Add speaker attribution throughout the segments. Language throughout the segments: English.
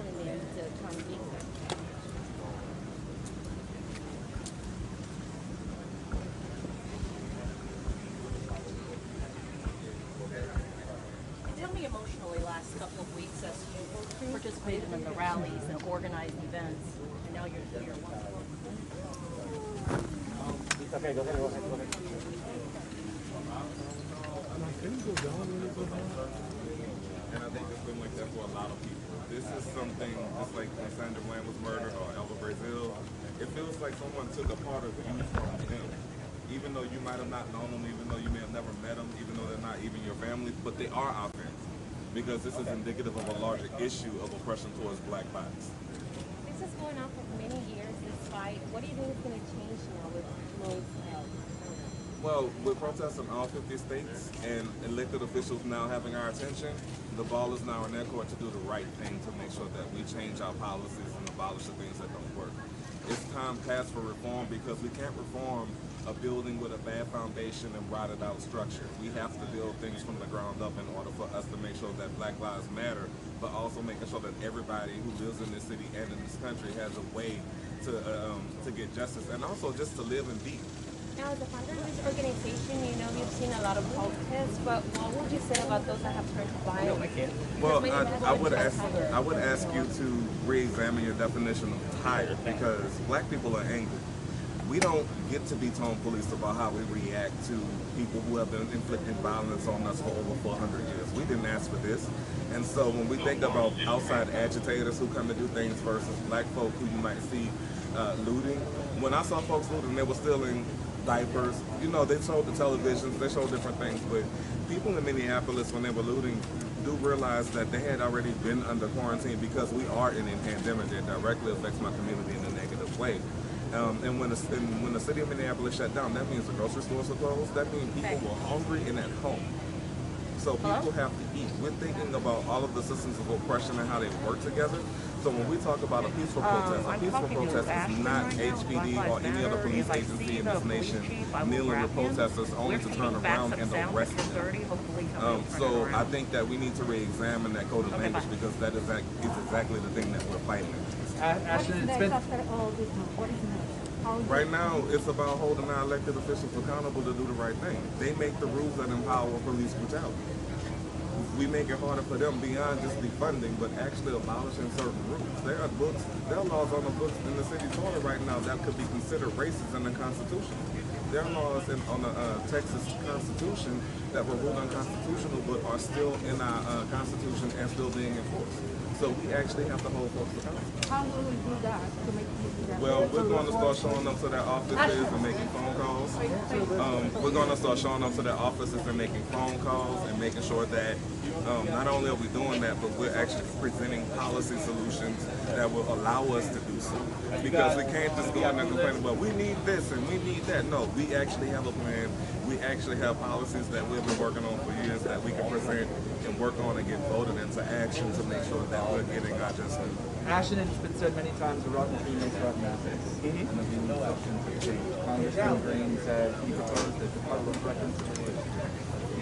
Speaker 1: telling them to come get them. Tell me emotionally last couple of weeks as you participated in the rallies and organized events, and now you're here.
Speaker 2: Okay, go ahead.
Speaker 3: And I think it's been like that for a lot of people. This is something, just like when Sandra Bland was murdered or Elva Brazil, it feels like someone took a part of you from them. Even though you might have not known them, even though you may have never met them, even though they're not even your family, but they are our family. Because this is indicative of a larger issue of oppression towards black bodies.
Speaker 1: This is going on for many years, this fight. What do you think is going to change now with Floyd's health?
Speaker 3: Well, with protests in all 50 states and elected officials now having our attention, the ball is now in their court to do the right thing to make sure that we change our policies and abolish the things that don't work. It's time past for reform because we can't reform a building with a bad foundation and rotted out structure. We have to build things from the ground up in order for us to make sure that Black Lives Matter, but also making sure that everybody who lives in this city and in this country has a way to get justice and also just to live and be.
Speaker 1: Now, as a founder of this organization, you know you've seen a lot of protests, but what would you say about those that have turned violent?
Speaker 3: Well, I would ask you to re-examine your definition of tired because black people are angry. We don't get to be tone police about how we react to people who have been inflicting violence on us for over 400 years. We didn't ask for this. And so when we think about outside agitators who come to do things versus black folk who you might see looting, when I saw folks looting, they were stealing diapers. You know, they showed the televisions, they showed different things, but people in Minneapolis, when they were looting, do realize that they had already been under quarantine because we are in a pandemic that directly affects my community in a negative way. And when the city of Minneapolis shut down, that means the grocery stores are closed. That means people were hungry and at home. So people have to eat. We're thinking about all of the systems of oppression and how they work together. So when we talk about a peaceful protest is not HPD or any other police agency in this nation kneeling with protesters only to turn around and arrest them. So I think that we need to re-examine that code of language because that is exactly the thing that we're fighting against. Right now, it's about holding our elected officials accountable to do the right thing. They make the rules that empower police brutality. We make it harder for them beyond just defunding, but actually abolishing certain rules. There are laws on the books in the city charter right now that could be considered racist in the Constitution. There are laws on the Texas Constitution that were ruled unconstitutional, but are still in our Constitution and still being enforced. So we actually have to hold folks accountable.
Speaker 1: How will we do that to make people do that?
Speaker 3: Well, we're going to start showing up to their offices and making phone calls. We're going to start showing up to their offices and making phone calls and making sure that not only are we doing that, but we're actually presenting policy solutions that will allow us to do so. Because we can't just go in there and complain, well, we need this and we need that. No, we actually have a plan. We actually have policies that we've been working on for years that we can present and work on and get voted into action to make sure that we're getting our just due.
Speaker 2: Ashton, it's been said many times, the rotten tree makes rotten apples. And the new elections have changed. Congressman Green said he proposed the Department of Reconciliation.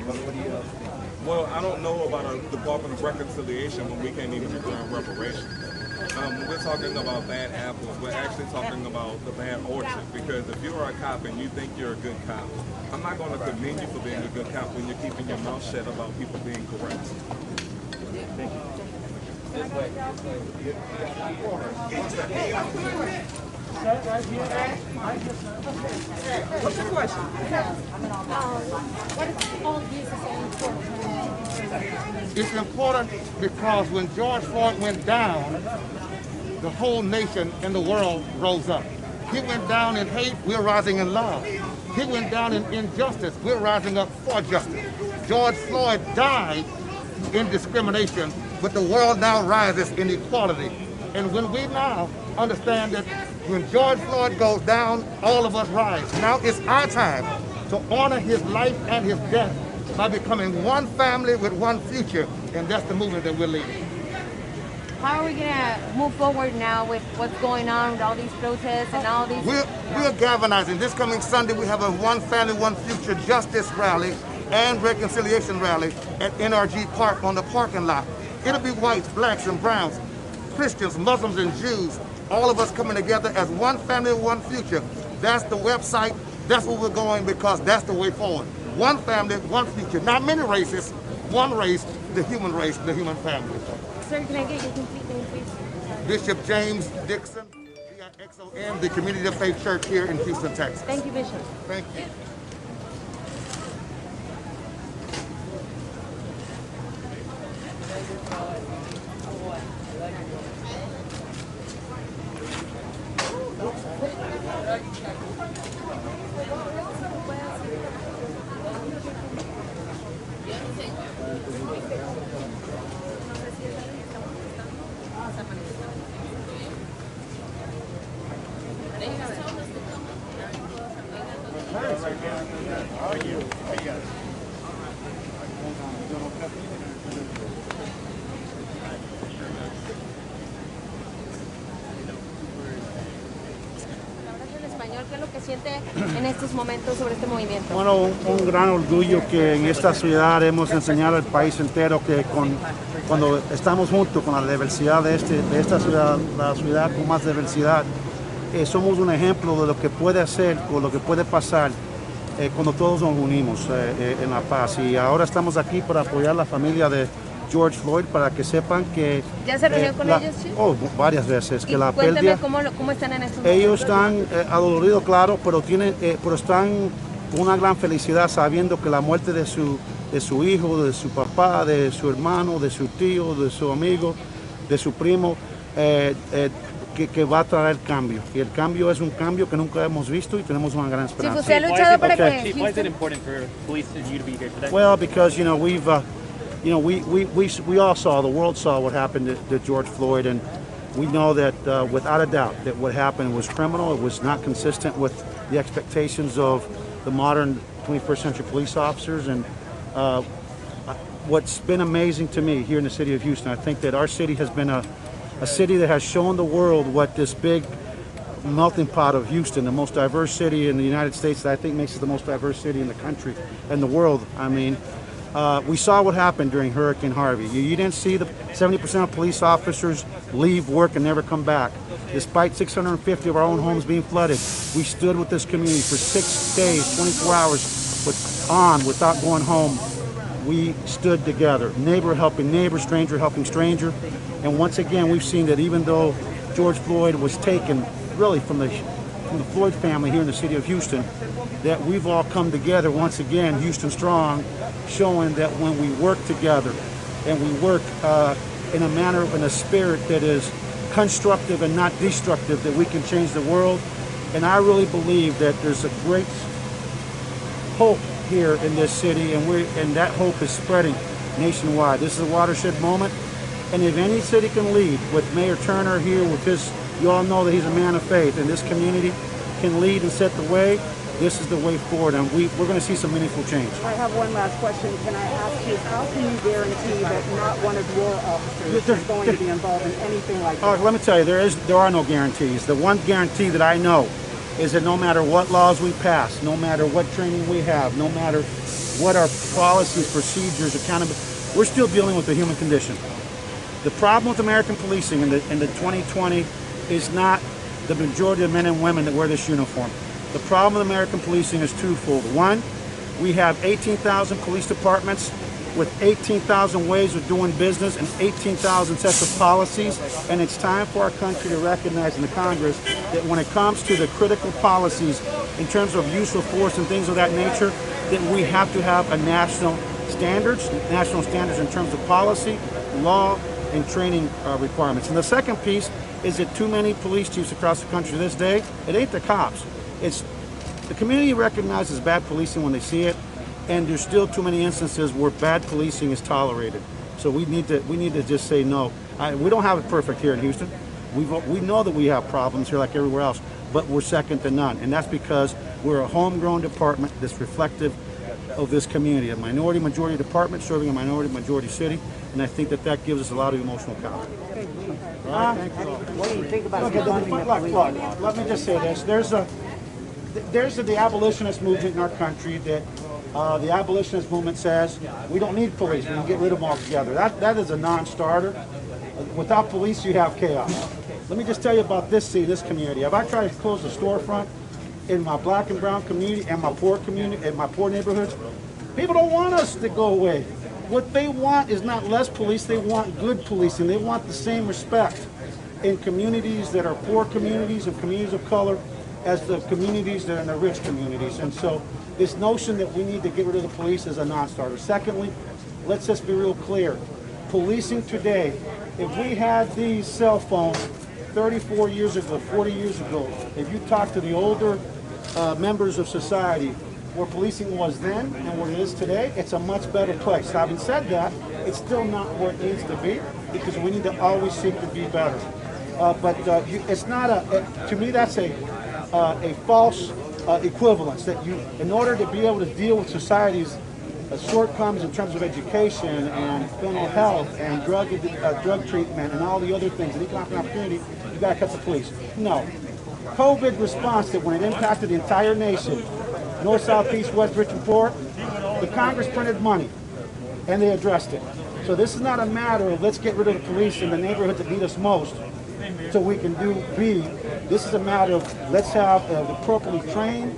Speaker 2: What do you think?
Speaker 3: Well, I don't know about a Department of Reconciliation when we can't even return reparations. When we're talking about bad apples, we're actually talking about the bad orchard. Because if you're a cop and you think you're a good cop, I'm not going to commend you for being a good cop when you're keeping your mouth shut about people being corrupt.
Speaker 2: Thank you. This way. What's your question?
Speaker 1: What is all this so important?
Speaker 4: It's important because when George Floyd went down, the whole nation and the world rose up. He went down in hate, we're rising in love. He went down in injustice, we're rising up for justice. George Floyd died in discrimination, but the world now rises in equality. And when we now understand that when George Floyd goes down, all of us rise. Now it's our time to honor his life and his death by becoming one family with one future, and that's the movement that we're leading.
Speaker 1: How are we going to move forward now with what's going on with all these protests and all these...
Speaker 4: We're galvanizing. This coming Sunday, we have a One Family, One Future Justice rally and reconciliation rally at NRG Park on the parking lot. It'll be whites, blacks, and browns. Christians, Muslims, and Jews, all of us coming together as one family, one future. That's the website. That's where we're going because that's the way forward. One family, one future. Not many races, one race, the human family.
Speaker 1: Sir, can I get your complete name, please?
Speaker 4: Bishop James Dixon, DIXON, the Community of Faith Church here in Houston, Texas.
Speaker 1: Thank you, Bishop.
Speaker 4: Thank you.
Speaker 1: ¿Qué es lo que siente en estos momentos sobre este movimiento?
Speaker 5: Bueno, un gran orgullo que en esta ciudad hemos enseñado al país entero que cuando estamos juntos con la diversidad de esta ciudad, la ciudad con más diversidad, somos un ejemplo de lo que puede hacer o lo que puede pasar cuando todos nos unimos en la paz. Y ahora estamos aquí para apoyar a la familia de George Floyd para que sepan que...
Speaker 1: ¿Ya se reunió con ellos? ¿Sí?
Speaker 5: Oh, varias veces. Que la
Speaker 1: cuéntame
Speaker 5: pérdida,
Speaker 1: cómo están en estos momentos.
Speaker 5: ellos están adoloridos, claro, pero están con una gran felicidad sabiendo que la muerte de su hijo, de su papá, de su hermano, de su tío, de su amigo, de su primo, que va a traer cambio. Y el cambio es un cambio que nunca hemos visto y tenemos una gran esperanza.
Speaker 1: Sí, usted ha luchado para que...
Speaker 6: Chief, why is it important for police and you to be here today?
Speaker 5: Well, because we all saw, the world saw what happened to George Floyd, and we know that without a doubt that what happened was criminal. It was not consistent with the expectations of the modern 21st century police officers. And what's been amazing to me here in the city of Houston, I think that our city has been a city that has shown the world what this big melting pot of Houston, the most diverse city in the United States, that I think makes it the most diverse city in the country and the world. I mean, we saw what happened during Hurricane Harvey. You didn't see the 70% of police officers leave work and never come back. Despite 650 of our own homes being flooded, we stood with this community for 6 days, 24 hours without going home. We stood together, neighbor helping neighbor, stranger helping stranger. And once again, we've seen that even though George Floyd was taken really from the Floyd family here in the city of Houston, that we've all come together once again, Houston Strong, showing that when we work together and we work in a manner, in a spirit that is constructive and not destructive, that we can change the world. And I really believe that there's a great hope here in this city, and that hope is spreading nationwide. This is a watershed moment, and if any city can lead with Mayor Turner here, with his, you all know that he's a man of faith, and this community can lead and set the way, this is the way forward, and we're going to see some meaningful change.
Speaker 7: I have one last question. Can I ask you, how can you guarantee that not one of your officers is going to be involved in anything like that?
Speaker 5: Let me tell you, there are no guarantees. The one guarantee that I know is that no matter what laws we pass, no matter what training we have, no matter what our policies, procedures, accountability, we're still dealing with the human condition. The problem with American policing in the 2020 is not the majority of men and women that wear this uniform. The problem with American policing is twofold. One, we have 18,000 police departments with 18,000 ways of doing business and 18,000 sets of policies, and it's time for our country to recognize in the Congress that when it comes to the critical policies in terms of use of force and things of that nature, that we have to have a national standards in terms of policy, law, and training requirements. And the second piece is that too many police chiefs across the country to this day, it ain't the cops. It's the community recognizes bad policing when they see it, and there's still too many instances where bad policing is tolerated. So we need to just say no. We don't have it perfect here in Houston. We know that we have problems here like everywhere else, but we're second to none, and that's because we're a homegrown department that's reflective of this community, a minority-majority department serving a minority-majority city, and I think that gives us a lot of emotional confidence.
Speaker 7: Thank you. What do you think about defunding the police?
Speaker 5: Let me just say this. There's the abolitionist movement in our country that the abolitionist movement says we don't need police, we can get rid of them altogether. That is a non-starter. Without police, you have chaos. Let me just tell you about this community. If I try to close a storefront in my black and brown community and my poor community and my poor neighborhoods, people don't want us to go away. What they want is not less police, they want good policing. They want the same respect in communities that are poor communities and communities of color as the communities that are in the rich communities. And so this notion that we need to get rid of the police is a non-starter. Secondly, let's just be real clear. Policing today, if we had these cell phones 34 years ago, 40 years ago, if you talk to the older members of society, where policing was then and where it is today, it's a much better place. Having said that, it's still not where it needs to be because we need to always seek to be better. It's not to me, that's a false equivalence that you, in order to be able to deal with society's shortcomings in terms of education and mental health and drug treatment and all the other things and economic opportunity, you got to cut the police. No. COVID response that when it impacted the entire nation, north, south, east, west, rich, and poor, the Congress printed money and they addressed it. So this is not a matter of let's get rid of the police in the neighborhood that need us most so we can do B. This is a matter of let's have appropriately trained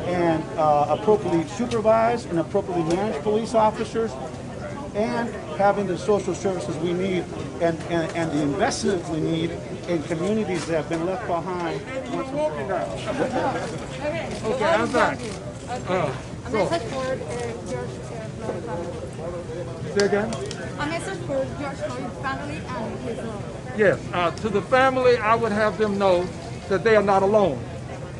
Speaker 5: and appropriately supervised and appropriately managed police officers and having the social services we need and the investment we need in communities that have been left behind.
Speaker 8: Okay, I'm back.
Speaker 1: A message for George Floyd family.
Speaker 8: Say again?
Speaker 1: A message for George Floyd family and his
Speaker 8: Yes, to the family, I would have them know that they are not alone.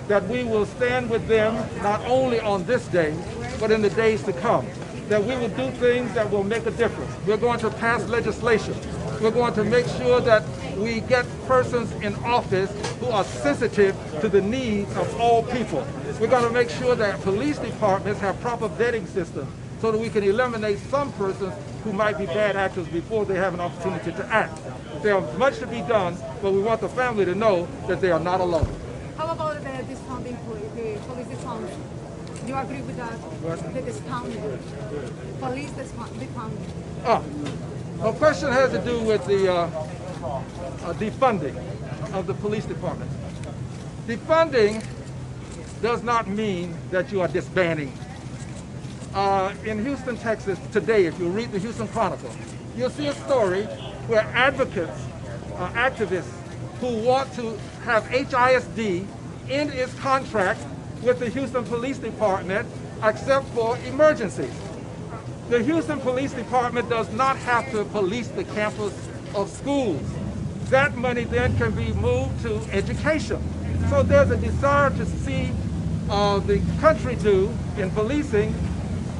Speaker 8: That we will stand with them not only on this day, but in the days to come. That we will do things that will make a difference. We're going to pass legislation. We're going to make sure that we get persons in office who are sensitive to the needs of all people. We're going to make sure that police departments have proper vetting systems so that we can eliminate some persons who might be bad actors before they have an opportunity to act. There's much to be done, but we want the family to know that they are not alone.
Speaker 1: How about the discounting the police discount? Do you agree with that? The discounting. Police discounting.
Speaker 8: The question has to do with the defunding of the police department. Defunding does not mean that you are disbanding. In Houston, Texas, today, if you read the Houston Chronicle, you'll see a story where advocates, activists who want to have HISD in its contract with the Houston Police Department except for emergencies. The Houston Police Department does not have to police the campus of schools. That money then can be moved to education. So there's a desire to see the country do in policing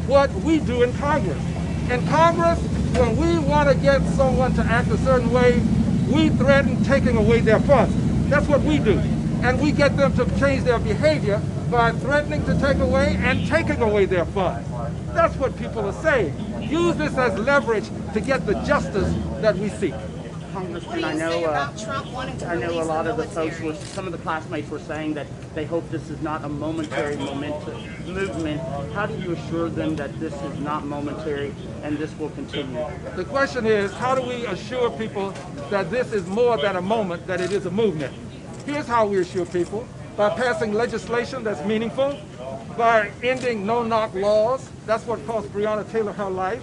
Speaker 8: what we do in Congress. In Congress, when we want to get someone to act a certain way, we threaten taking away their funds. That's what we do. And we get them to change their behavior by threatening to take away and taking away their funds. That's what people are saying. Use this as leverage to get the justice that we seek.
Speaker 7: Congressman, I know a lot of the folks some of the classmates were saying that they hope this is not a momentary movement. How do you assure them that this is not momentary and this will continue?
Speaker 8: The question is, how do we assure people that this is more than a moment, that it is a movement? Here's how we assure people: by passing legislation that's meaningful, by ending no-knock laws. That's what cost Breonna Taylor her life.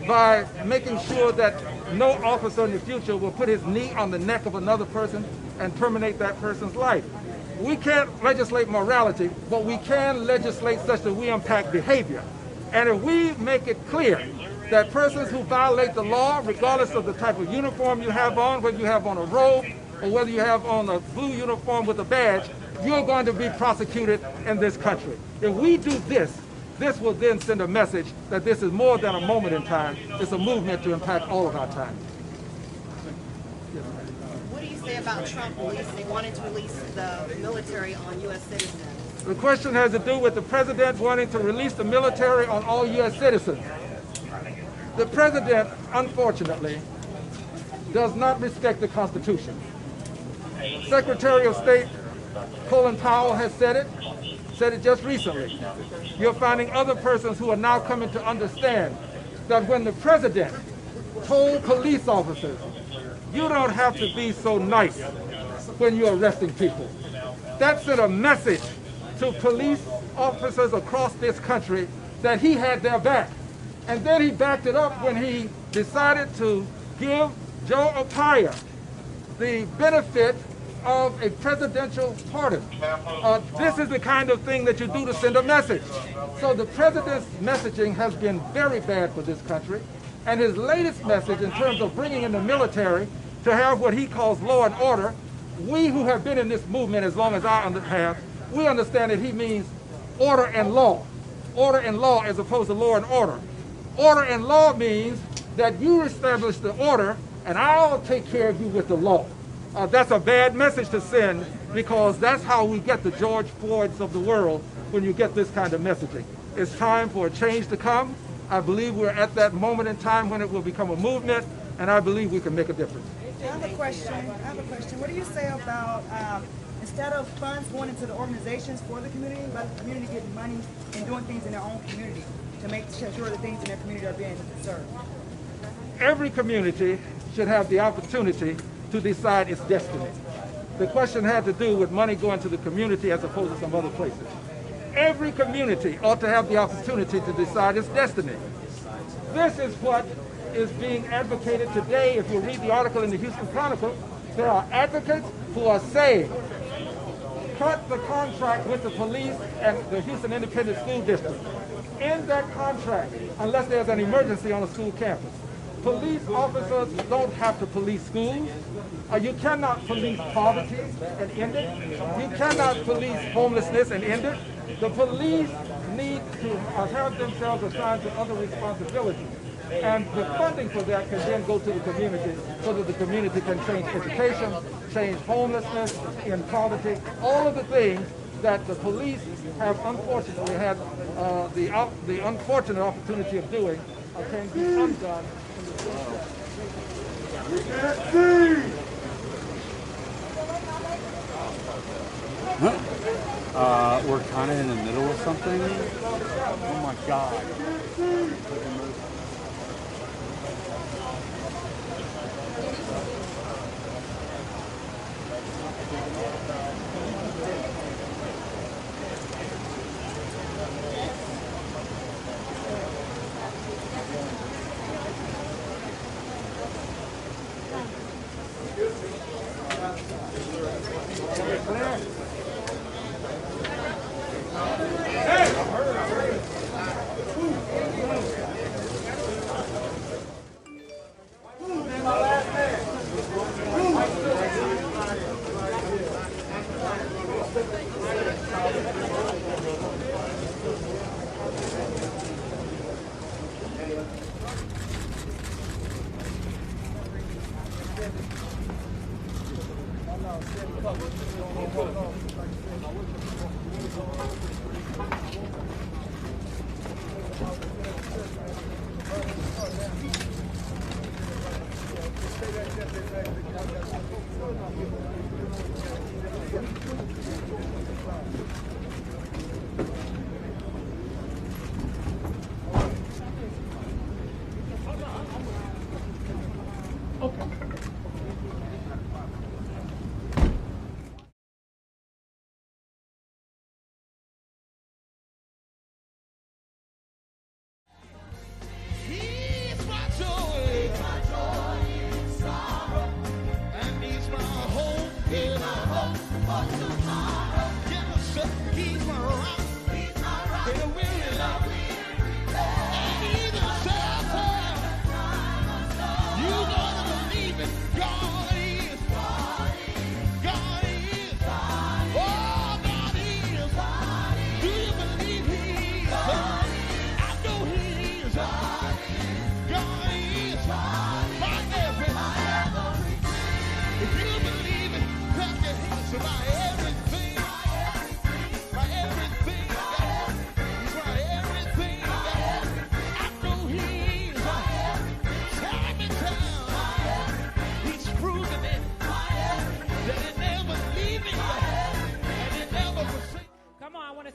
Speaker 8: By making sure that no officer in the future will put his knee on the neck of another person and terminate that person's life. We can't legislate morality, but we can legislate such that we impact behavior. And if we make it clear that persons who violate the law, regardless of the type of uniform you have on, whether you have on a robe or whether you have on a blue uniform with a badge, you're going to be prosecuted in this country. If we do this, this will then send a message that this is more than a moment in time. It's a movement to impact all of our time.
Speaker 9: What do you say about Trump wanting to release the military on U.S. citizens?
Speaker 8: The question has to do with the president wanting to release the military on all U.S. citizens. The president, unfortunately, does not respect the Constitution. Secretary of State Colin Powell has said it just recently. You're finding other persons who are now coming to understand that when the president told police officers you don't have to be so nice when you're arresting people. That sent a message to police officers across this country that he had their back. And then he backed it up when he decided to give Joe Arpaio the benefit of a presidential pardon. This is the kind of thing that you do to send a message. So the president's messaging has been very bad for this country. And his latest message in terms of bringing in the military to have what he calls law and order, we who have been in this movement as long as I have, we understand that he means order and law. Order and law as opposed to law and order. Order and law means that you establish the order and I'll take care of you with the law. That's a bad message to send because that's how we get the George Floyds of the world when you get this kind of messaging. It's time for a change to come. I believe we're at that moment in time when it will become a movement, and I believe we can make a difference.
Speaker 10: I have a question. What do you say about instead of funds going into the organizations for the community, let the community get money and doing things in their own community to make sure the things in their community are being served?
Speaker 8: Every community should have the opportunity to decide its destiny. The question had to do with money going to the community as opposed to some other places. Every community ought to have the opportunity to decide its destiny. This is what is being advocated today. If you read the article in the Houston Chronicle, there are advocates who are saying, cut the contract with the police and the Houston Independent School District. End that contract unless there's an emergency on a school campus. Police officers don't have to police schools. You cannot police poverty and end it. You cannot police homelessness and end it. The police need to have themselves assigned to other responsibilities. And the funding for that can then go to the community so that the community can change education, change homelessness, end poverty, all of the things that the police have unfortunately had the unfortunate opportunity of doing can be undone.
Speaker 5: We're kind of in the middle of something. Oh my God.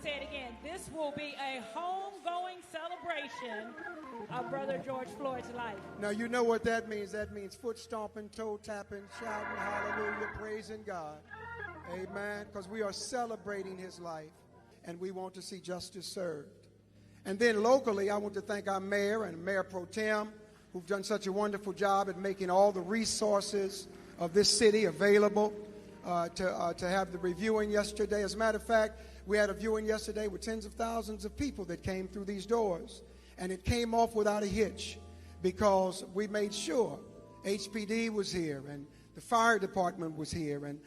Speaker 11: Say it again. This will be a homegoing celebration of Brother George Floyd's life.
Speaker 12: Now, you know what that means. That means foot stomping, toe tapping, shouting, hallelujah, praising God. Amen. Because we are celebrating his life, and we want to see justice served. And then locally, I want to thank our mayor and Mayor Pro Tem, who've done such a wonderful job at making all the resources of this city available to have the reviewing yesterday. As a matter of fact, we had a viewing yesterday with tens of thousands of people that came through these doors. And it came off without a hitch because we made sure HPD was here and the fire department was here and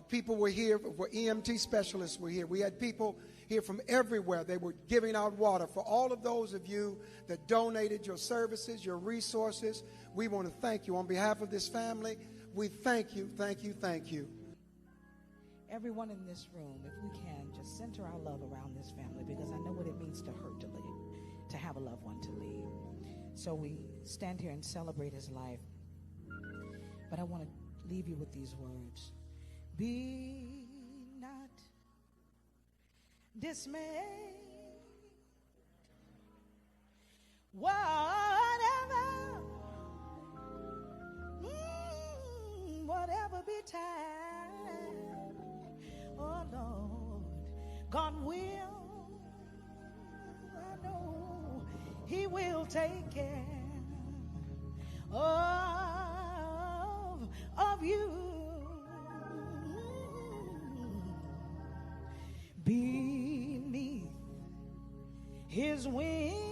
Speaker 12: people were here, EMT specialists were here. We had people here from everywhere. They were giving out water. For all of those of you that donated your services, your resources, we want to thank you. On behalf of this family, we thank you, thank you, thank you.
Speaker 13: Everyone in this room, if we can, just center our love around this family, because I know what it means to hurt to leave, to have a loved one to leave. So we stand here and celebrate his life. But I want to leave you with these words. Be not dismayed. Whatever betide, oh Lord, God will, I know he will take care of you. Beneath his wings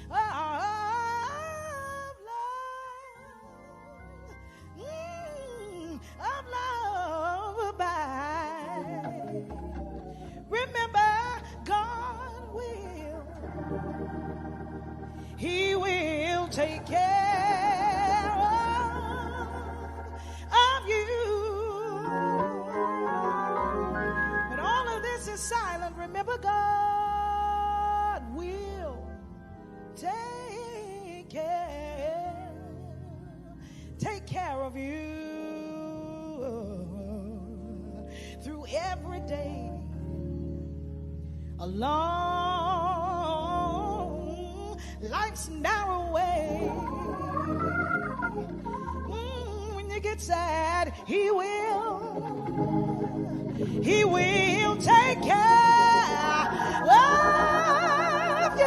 Speaker 13: of love abide. Remember, God will, he will take care of you. But all of this is silent. Remember, God will take care of you through every day along life's narrow way. When you get sad, he will take care of you.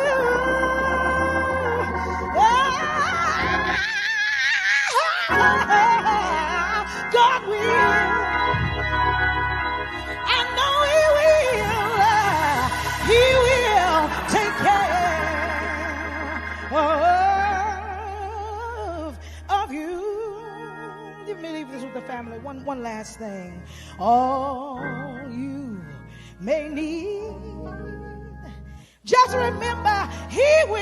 Speaker 13: God will. I know he will take care of you. Let me leave this with the family. One last thing. All you may need, just remember he will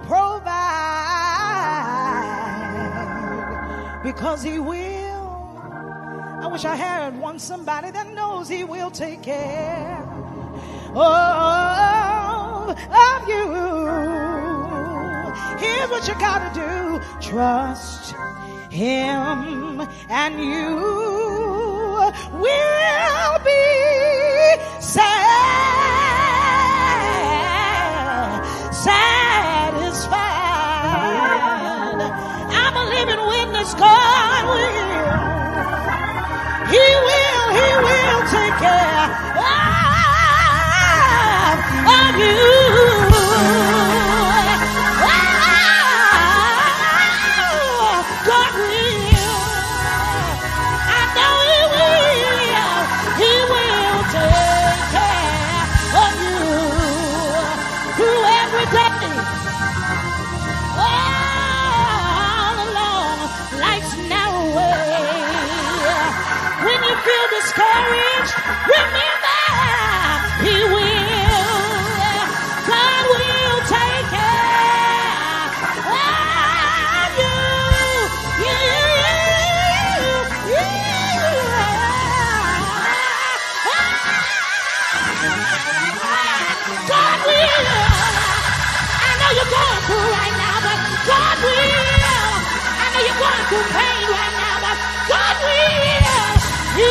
Speaker 13: provide, because he will. I wish I had somebody that knows he will take care of you. Here's what you gotta do. Trust him and you will be satisfied. I'm a living witness. God will. He will take care of you. God will. I know he will. He will take care of you through every day. All along life's narrow way. When you feel discouraged, remember he will. God will take care of you. God will. I know you're going through right now, but God will. I know you're going through pain right now, but God will. He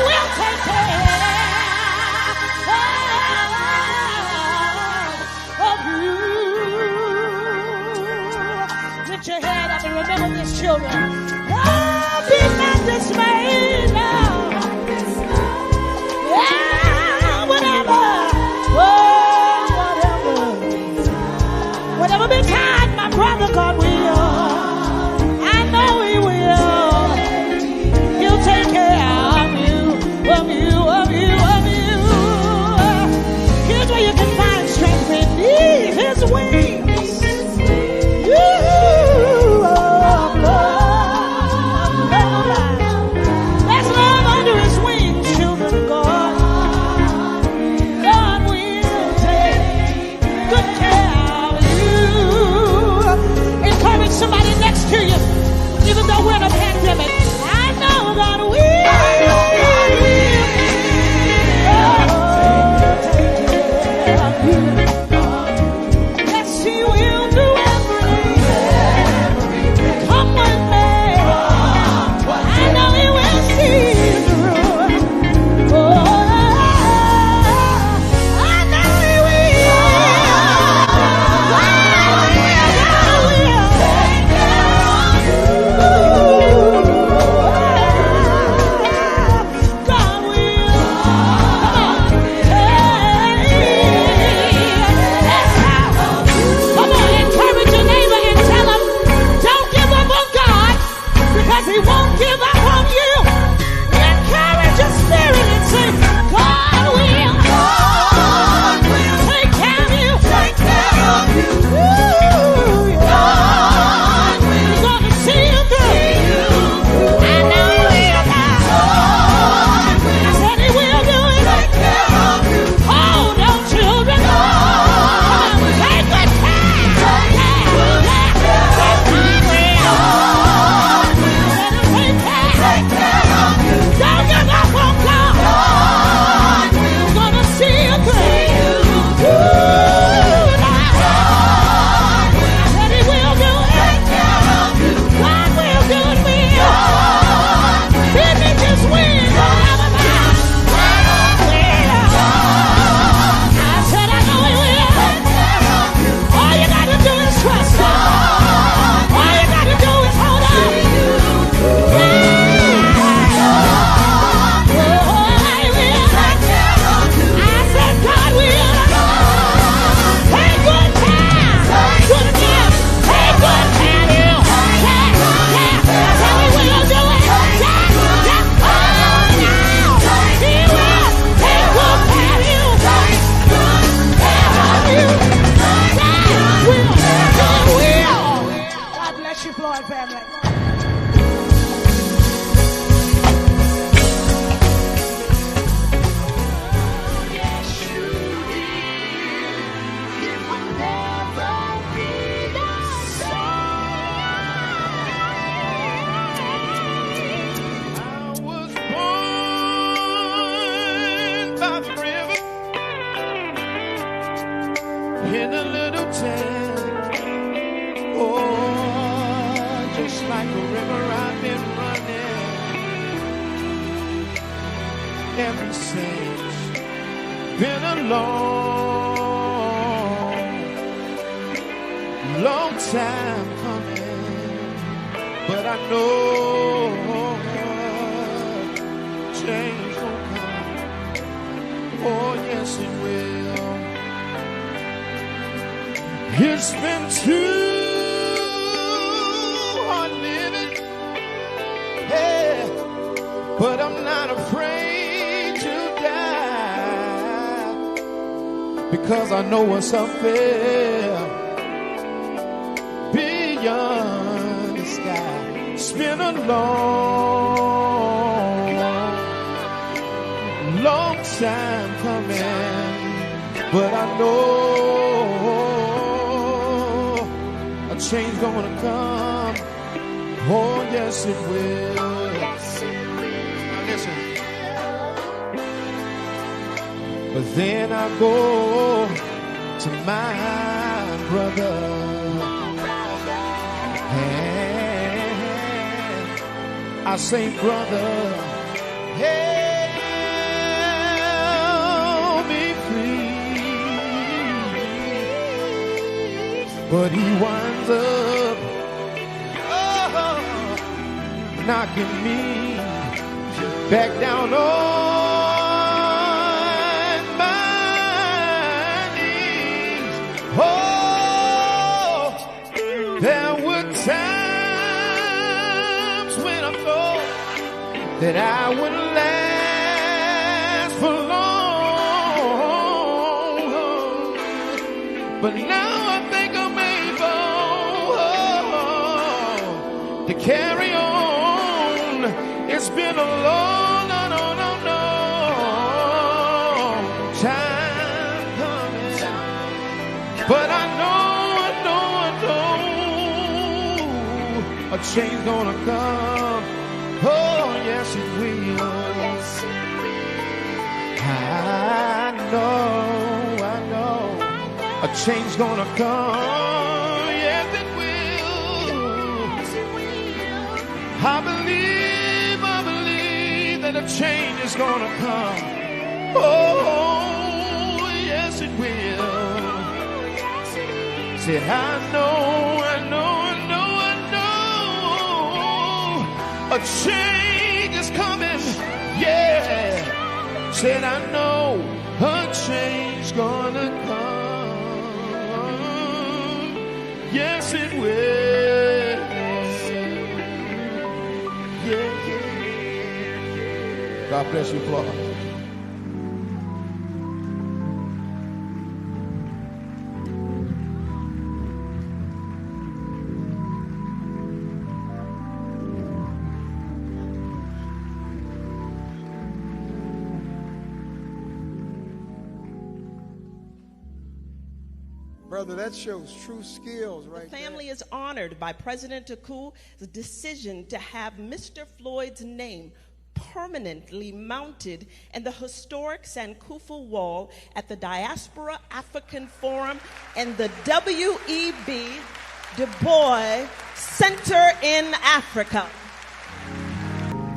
Speaker 13: will take care of you. Lift your head up and remember this, children. Oh, be not dismayed now. Yeah, whatever. Whatever betide, my brother, God will. I know He will. He'll take care of you, of you, of you, of you. Here's where you can find strength beneath His wings. There's love under His wings, children of God. God will take good care of you. Encourage somebody next to you, even though we're in a pandemic. I know God will. Yes, He will do everything. Come with me. I know He will see you through. Oh, I know He will. God will. Come on, encourage your neighbor and tell him, don't give up on God, because He won't give up on you. Encourage your spirit and say, God will. Take care of you. He's gonna see you through. I know He will. I said He will do it. Hold on, children. Take good care. Don't give up on God. He's gonna see you through. I said He will do it. God will do it for you. Beneath His wings, I said I know He will. All you gotta do is trust Him. All you gotta do is hold on. God bless you, Floyd family.
Speaker 14: I was born by the river in a little town. Oh, just like a river I've been running ever since. Been a long time coming, but I know change will come. Oh, yes, it will. It's been too hard living, yeah, but I'm not afraid to die, because I know what's up there beyond the sky. It's been a long time coming, but I know a change gonna come. Oh, yes, it will. Now listen. But then I go to my brother, and I I say, brother, help me please. But he winds up knocking me back down on my knees. Oh, there were times when I thought that I wouldn't last for long, but now I think I'm able to carry on. It's been a long, no, time coming, but I know a change gonna come. Oh, yes it will. I know a change gonna come. Yes it will. I believe that a change is gonna come. Oh, yes it will. Said I know a change is coming. Yeah. Said I know a change gonna come. Yes it will. Yeah. God bless you, Floyd.
Speaker 12: Brother, that shows true skills right
Speaker 15: there. The family is honored by President Taku's decision to have Mr. Floyd's name permanently mounted in the historic Sankofa Wall at the Diaspora African Forum and the W.E.B. Du Bois Center in Africa.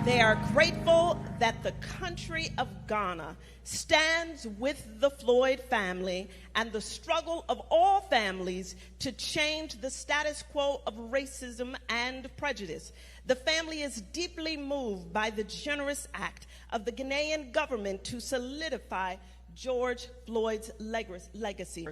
Speaker 15: They are grateful that the country of Ghana stands with the Floyd family and the struggle of all families to change the status quo of racism and prejudice. The family is deeply moved by the generous act of the Ghanaian government to solidify George Floyd's legacy.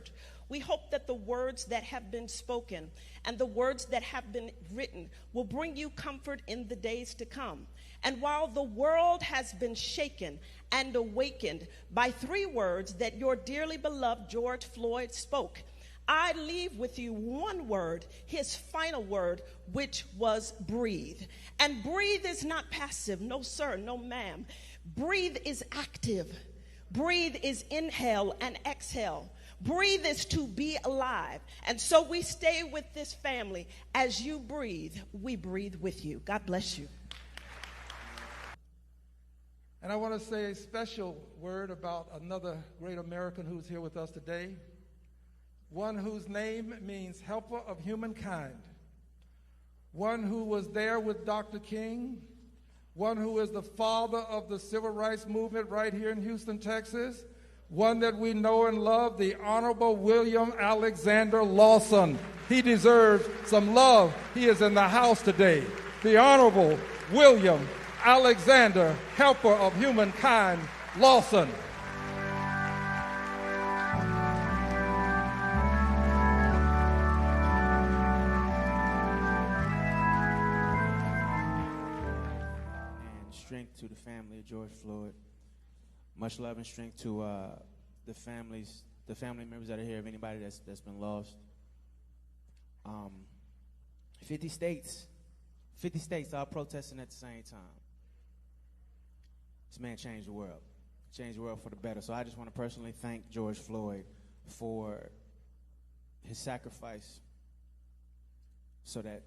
Speaker 15: We hope that the words that have been spoken and the words that have been written will bring you comfort in the days to come. And while the world has been shaken and awakened by 3 words that your dearly beloved George Floyd spoke, I leave with you one word, his final word, which was breathe. And breathe is not passive. No, sir. No, ma'am. Breathe is active. Breathe is inhale and exhale. Breathe is to be alive. And so we stay with this family. As you breathe, we breathe with you. God bless you.
Speaker 8: And I want to say a special word about another great American who's here with us today. One whose name means helper of humankind. One who was there with Dr. King. One who is the father of the civil rights movement right here in Houston, Texas. One that we know and love, the Honorable William Alexander Lawson. He deserves some love. He is in the house today. The Honorable William Alexander, helper of humankind, Lawson.
Speaker 16: Strength to the family of George Floyd. Much love and strength to the family members that are here, of anybody that's been lost. 50 states all protesting at the same time. This man changed the world for the better. So I just want to personally thank George Floyd for his sacrifice so that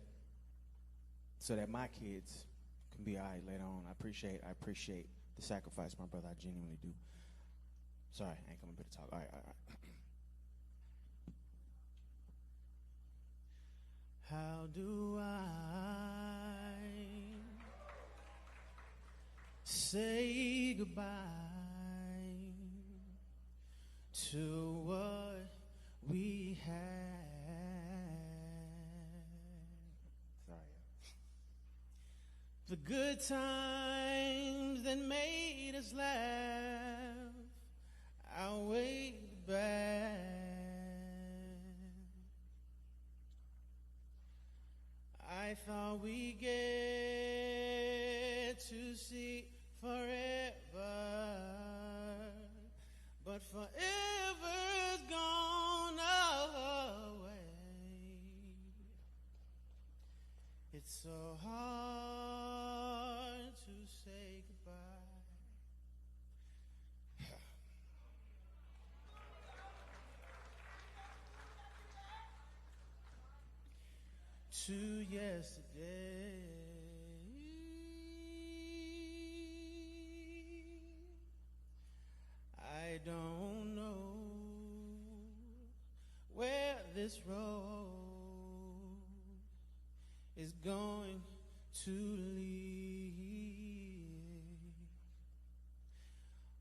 Speaker 16: my kids can be all right later on. I appreciate the sacrifice, my brother. I genuinely do. Sorry, I ain't coming here to talk. All right.
Speaker 14: How do I say goodbye to what we had. The good times that made us laugh outweigh the bad. I thought we'd get to see forever, but forever's gone away. It's so hard to say goodbye. To yesterday. I don't know where this road is going to lead.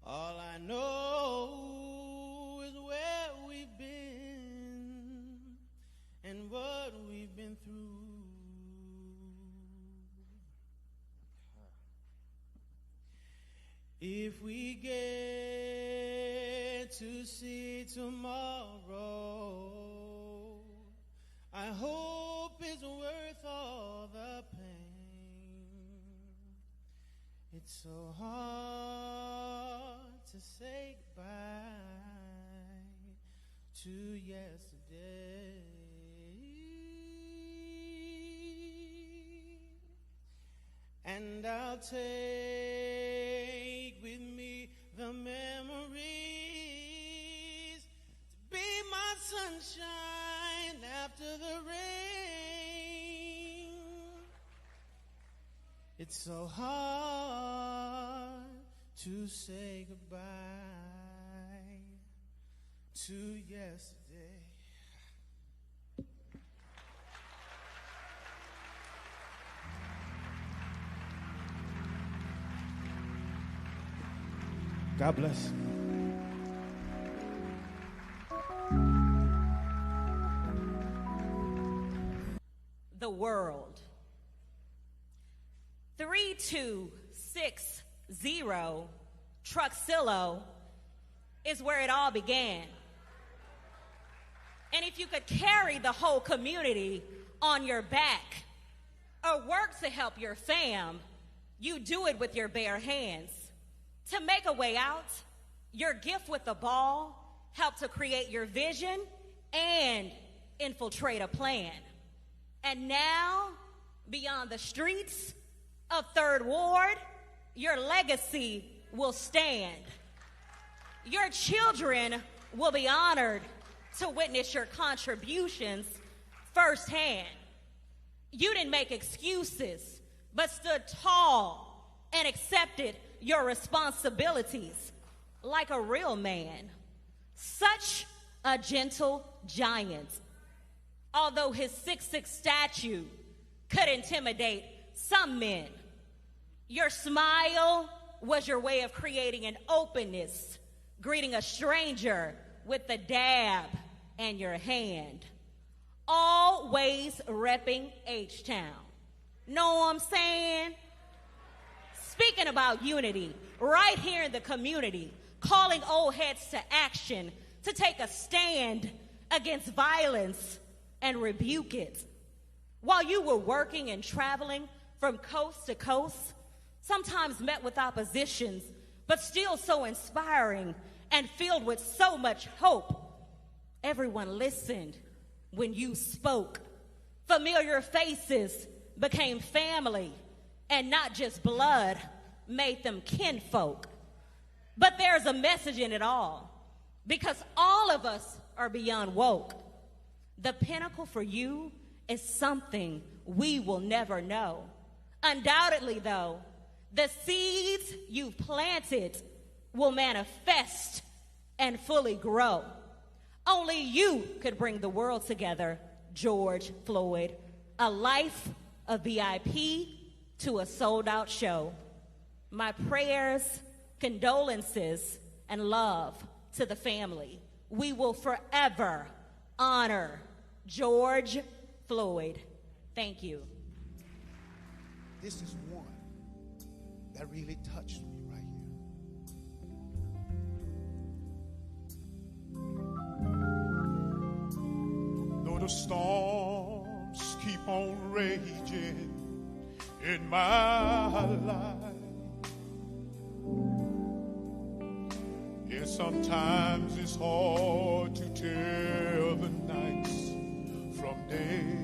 Speaker 14: All I know is where we've been and what we've been through. If we get to see tomorrow, I hope it's worth all the pain. It's so hard to say goodbye to yesterday. And I'll take with me the memories to be my sunshine after the rain. It's so hard to say goodbye to yesterday. God bless.
Speaker 17: The world. 3260 Truxillo is where it all began. And if you could carry the whole community on your back or work to help your fam, you do it with your bare hands. To make a way out, your gift with the ball helped to create your vision and infiltrate a plan. And now, beyond the streets of Third Ward, your legacy will stand. Your children will be honored to witness your contributions firsthand. You didn't make excuses, but stood tall and accepted your responsibilities like a real man. Such a gentle giant. Although his 6'6" statue could intimidate some men, your smile was your way of creating an openness, greeting a stranger with the dab in your hand. Always repping H-Town. Know what I'm saying? Speaking about unity, right here in the community, calling old heads to action, to take a stand against violence and rebuke it. While you were working and traveling from coast to coast, sometimes met with oppositions, but still so inspiring and filled with so much hope, everyone listened when you spoke. Familiar faces became family, and not just blood made them kinfolk. But there's a message in it all, because all of us are beyond woke. The pinnacle for you is something we will never know. Undoubtedly, though, the seeds you've planted will manifest and fully grow. Only you could bring the world together, George Floyd. A life of VIP to a sold-out show. My prayers, condolences, and love to the family. We will forever honor George Floyd. Thank you.
Speaker 18: This is one that really touched me right here. Though the storms keep on raging in my life, and sometimes it's hard to tell the nights from day.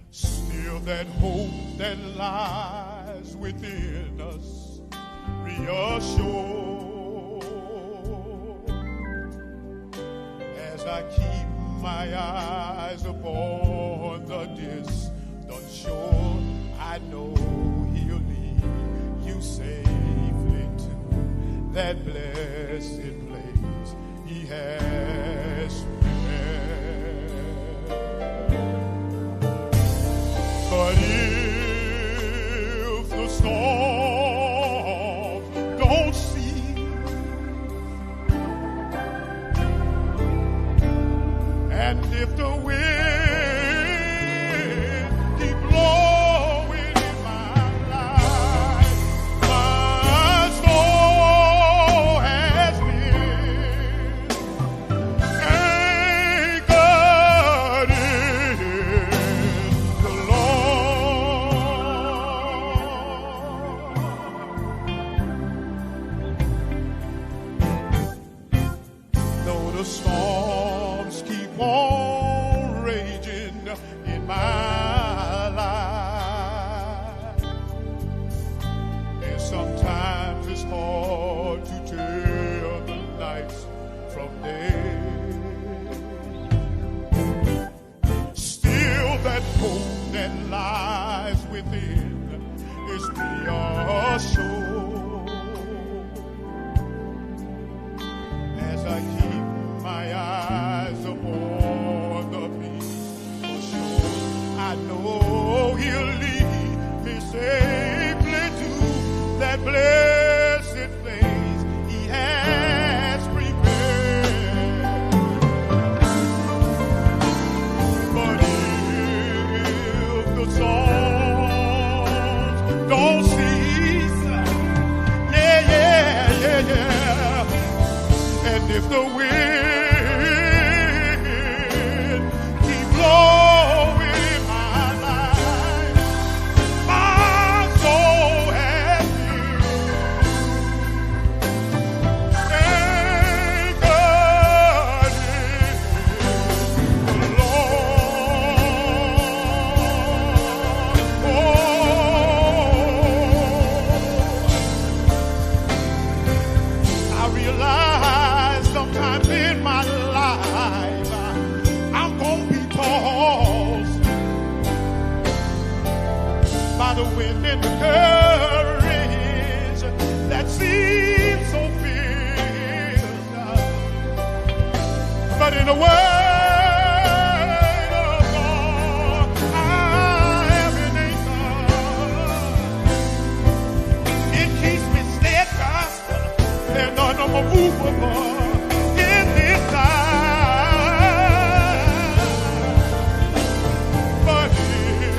Speaker 18: Still that hope that lies within us reassured as I keep my eyes upon the distant shore. I know he'll lead you safely to that blessed place he has prepared. But if the storm don't cease, and if the wind keep blowing in my life, my soul has been anchored in the Lord. Though the storms keep on raging in my life, and sometimes it's hard to tell the nights from day. Still that hope that lies within is reassured as I keep my eyes upon the peaceful shore. I know he'll lead me safely to that blessed place he has prepared. But if the songs don't cease, and if the wind keep blowing in my life, my soul has been anchored in the Lord. I realize sometimes in my life I'm gonna be tossed by the wind and the currents that seem so fierce. But in a word of God, I am an anchor. It keeps me steadfast and unmovable in this time. But if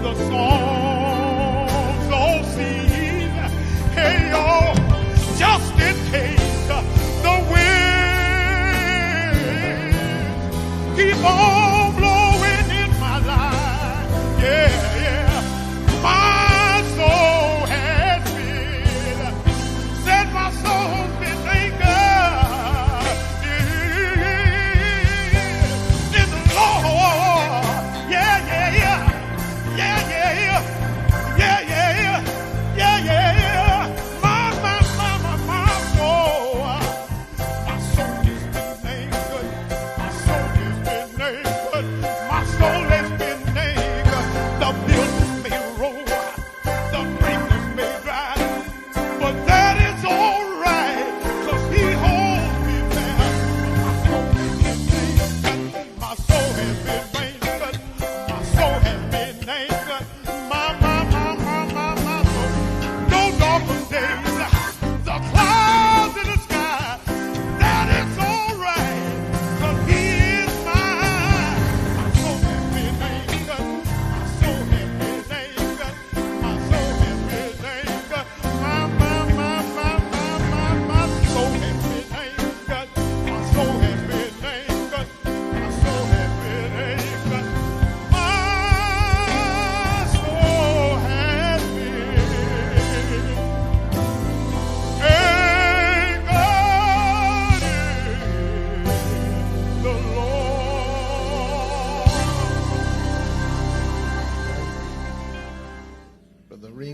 Speaker 18: the songs don't cease, hey y'all, just in case the wind keep on blowing in my life, my soul has been, said my soul's been anchored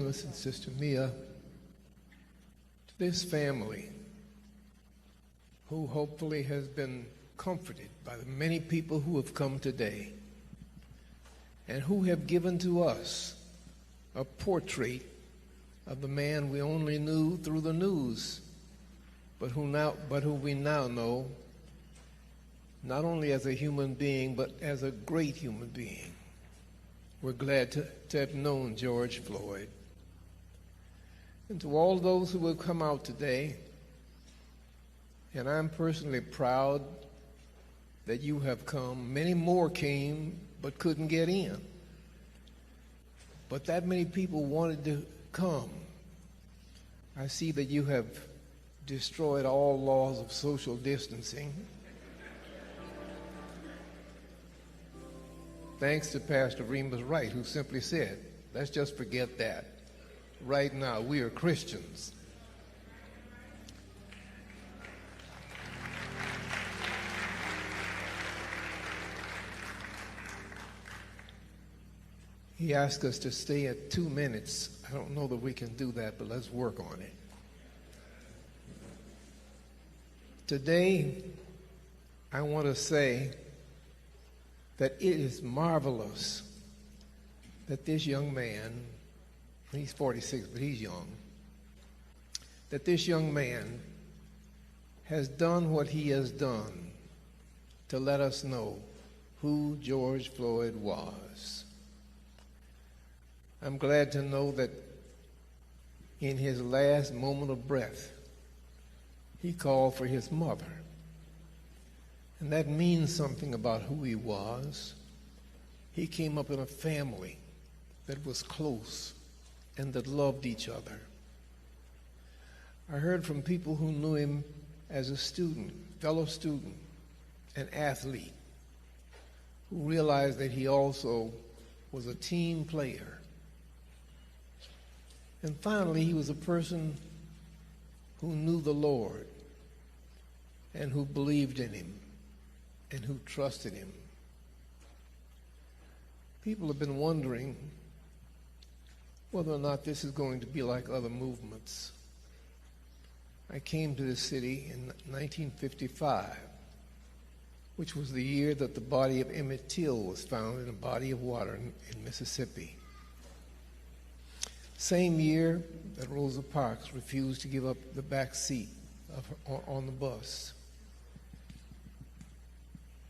Speaker 19: Amos and Sister Mia, to this family who hopefully has been comforted by the many people who have come today and who have given to us a portrait of the man we only knew through the news, but who we now know not only as a human being, but as a great human being. We're glad to have known George Floyd. And to all those who have come out today, and I'm personally proud that you have come. Many more came but couldn't get in. But that many people wanted to come. I see that you have destroyed all laws of social distancing. Thanks to Pastor Remus Wright, who simply said, let's just forget that. Right now, we are Christians. He asked us to stay at 2 minutes. I don't know that we can do that, but let's work on it. Today, I want to say that it is marvelous that this young man, he's 46, but he's young, that this young man has done what he has done to let us know who George Floyd was. I'm glad to know that in his last moment of breath, he called for his mother. And that means something about who he was. He came up in a family that was close and that loved each other. I heard from people who knew him as a student, fellow student, an athlete, who realized that he also was a team player. And finally, he was a person who knew the Lord and who believed in him and who trusted him. People have been wondering whether or not this is going to be like other movements. I came to this city in 1955, which was the year that the body of Emmett Till was found in a body of water in Mississippi. Same year that Rosa Parks refused to give up the back seat on the bus.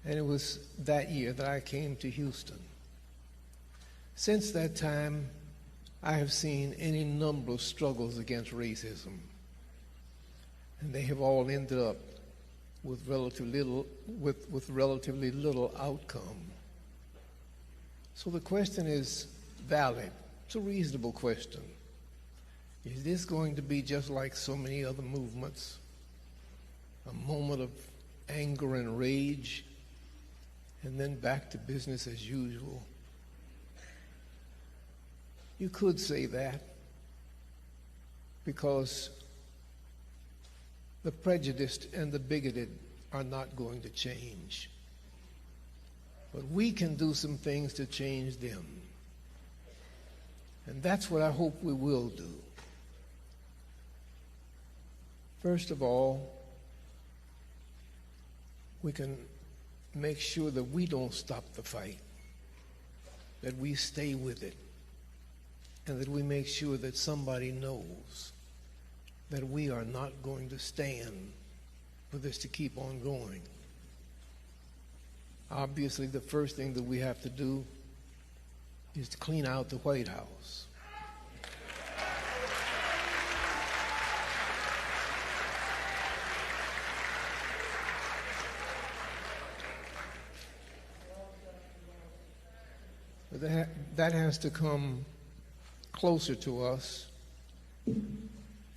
Speaker 19: And it was that year that I came to Houston. Since that time, I have seen any number of struggles against racism. And they have all ended up with relatively little outcome. So the question is valid. It's a reasonable question. Is this going to be just like so many other movements? A moment of anger and rage, and then back to business as usual? You could say that, because the prejudiced and the bigoted are not going to change. But we can do some things to change them. And that's what I hope we will do. First of all, we can make sure that we don't stop the fight, that we stay with it, and that we make sure that somebody knows that we are not going to stand for this to keep on going. Obviously, the first thing that we have to do is to clean out the White House. But that has to come closer to us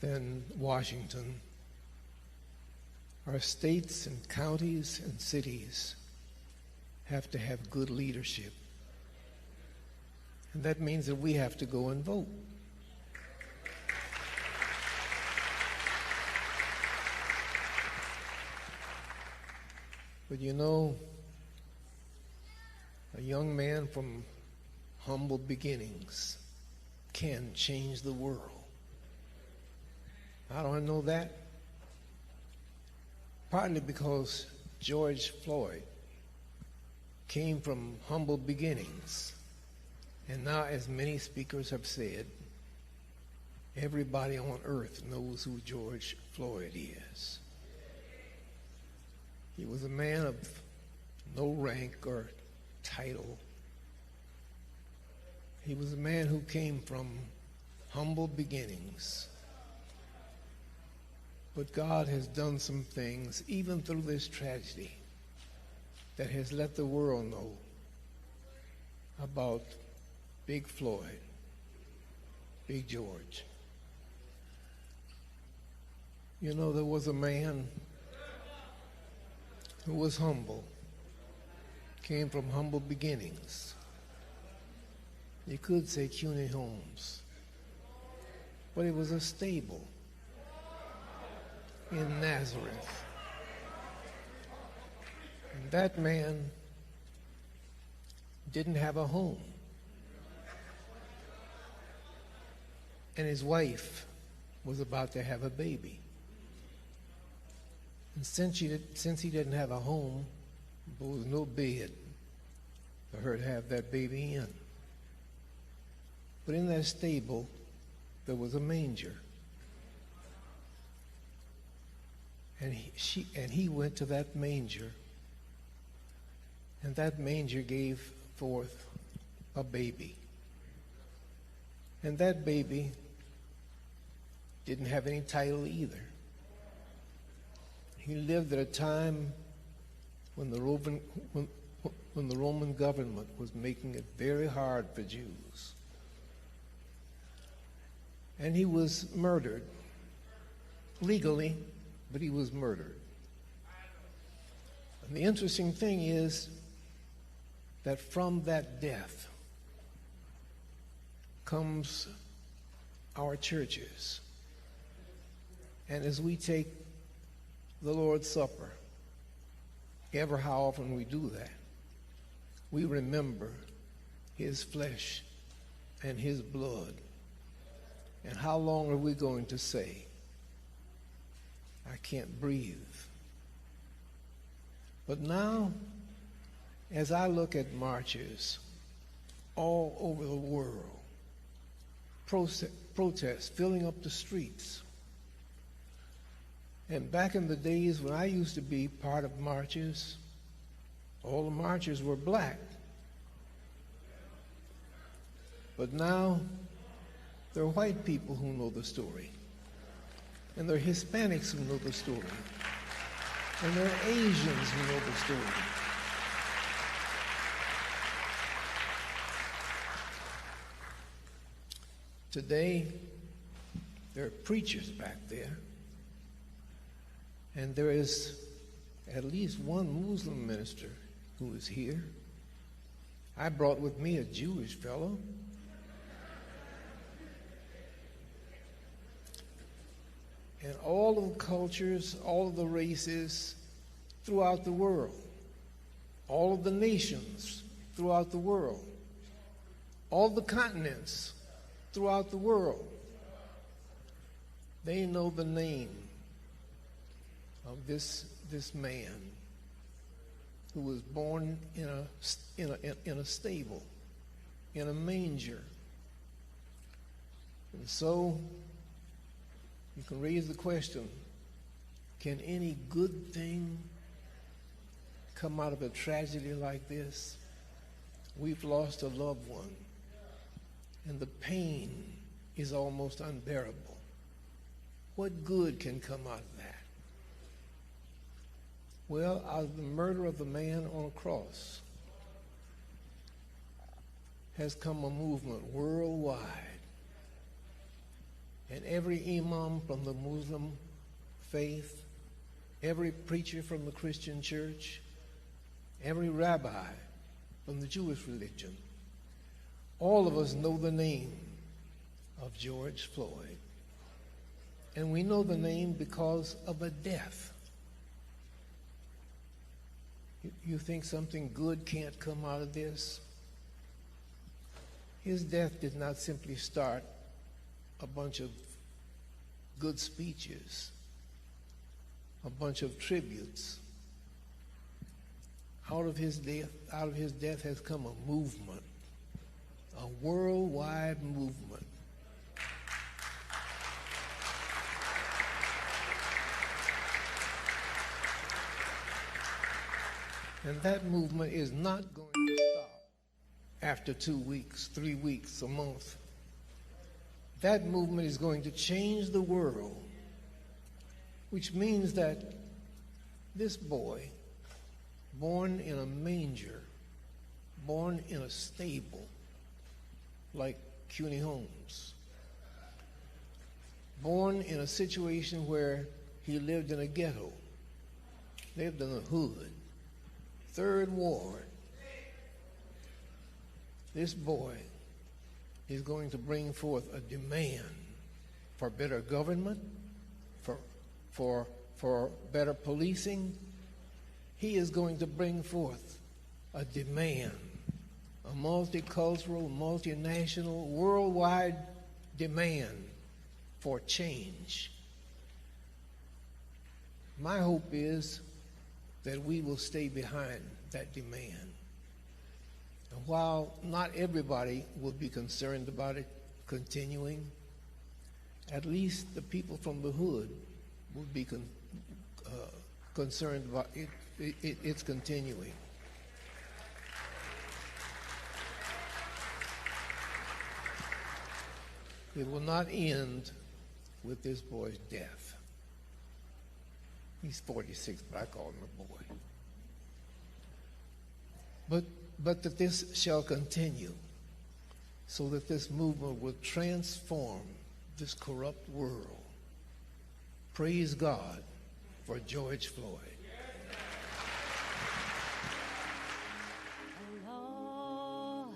Speaker 19: than Washington. Our states and counties and cities have to have good leadership. And that means that we have to go and vote. But you know, a young man from humble beginnings can change the world. How do I know that? Partly because George Floyd came from humble beginnings. And now, as many speakers have said, everybody on earth knows who George Floyd is. He was a man of no rank or title. He was a man who came from humble beginnings. But God has done some things, even through this tragedy, that has let the world know about Big Floyd, Big George. You know, there was a man who was humble, came from humble beginnings. You could say CUNY Homes, but it was a stable in Nazareth. And that man didn't have a home. And his wife was about to have a baby. And since he didn't have a home, there was no bed for her to have that baby in. But in that stable, there was a manger. And he went to that manger, and that manger gave forth a baby. And that baby didn't have any title either. He lived at a time when the Roman government was making it very hard for Jews. And he was murdered, legally, but he was murdered. And the interesting thing is that from that death comes our churches. And as we take the Lord's Supper, ever how often we do that, we remember his flesh and his blood. And how long are we going to say, I can't breathe? But now, as I look at marches all over the world, protests filling up the streets, and back in the days when I used to be part of marches, all the marchers were black. But now, there are white people who know the story. And there are Hispanics who know the story. And there are Asians who know the story. Today, there are preachers back there. And there is at least one Muslim minister who is here. I brought with me a Jewish fellow. And all of the cultures, all of the races throughout the world, all of the nations throughout the world, all the continents throughout the world, they know the name of this man who was born in a stable, in a manger. And so you can raise the question, can any good thing come out of a tragedy like this? We've lost a loved one, and the pain is almost unbearable. What good can come out of that? Well, out of the murder of the man on a cross has come a movement worldwide. And every imam from the Muslim faith, every preacher from the Christian church, every rabbi from the Jewish religion, all of us know the name of George Floyd. And we know the name because of a death. You think something good can't come out of this? His death did not simply start a bunch of good speeches, a bunch of tributes. Out of his death has come a movement, a worldwide movement. And that movement is not going to stop after 2 weeks, 3 weeks, a month. That movement is going to change the world, which means that this boy, born in a manger, born in a stable, like CUNY Homes, born in a situation where he lived in a ghetto, lived in a hood, 3rd Ward. This boy is going to bring forth a demand for better government, for better policing. He is going to bring forth a demand, a multicultural, multinational, worldwide demand for change. My hope is that we will stay behind that demand. And while not everybody will be concerned about it continuing, at least the people from the hood will be concerned about it's continuing. It will not end with this boy's death. He's 46, but I call him a boy. But that this shall continue, so that this movement will transform this corrupt world. Praise God for George Floyd.
Speaker 20: Lord,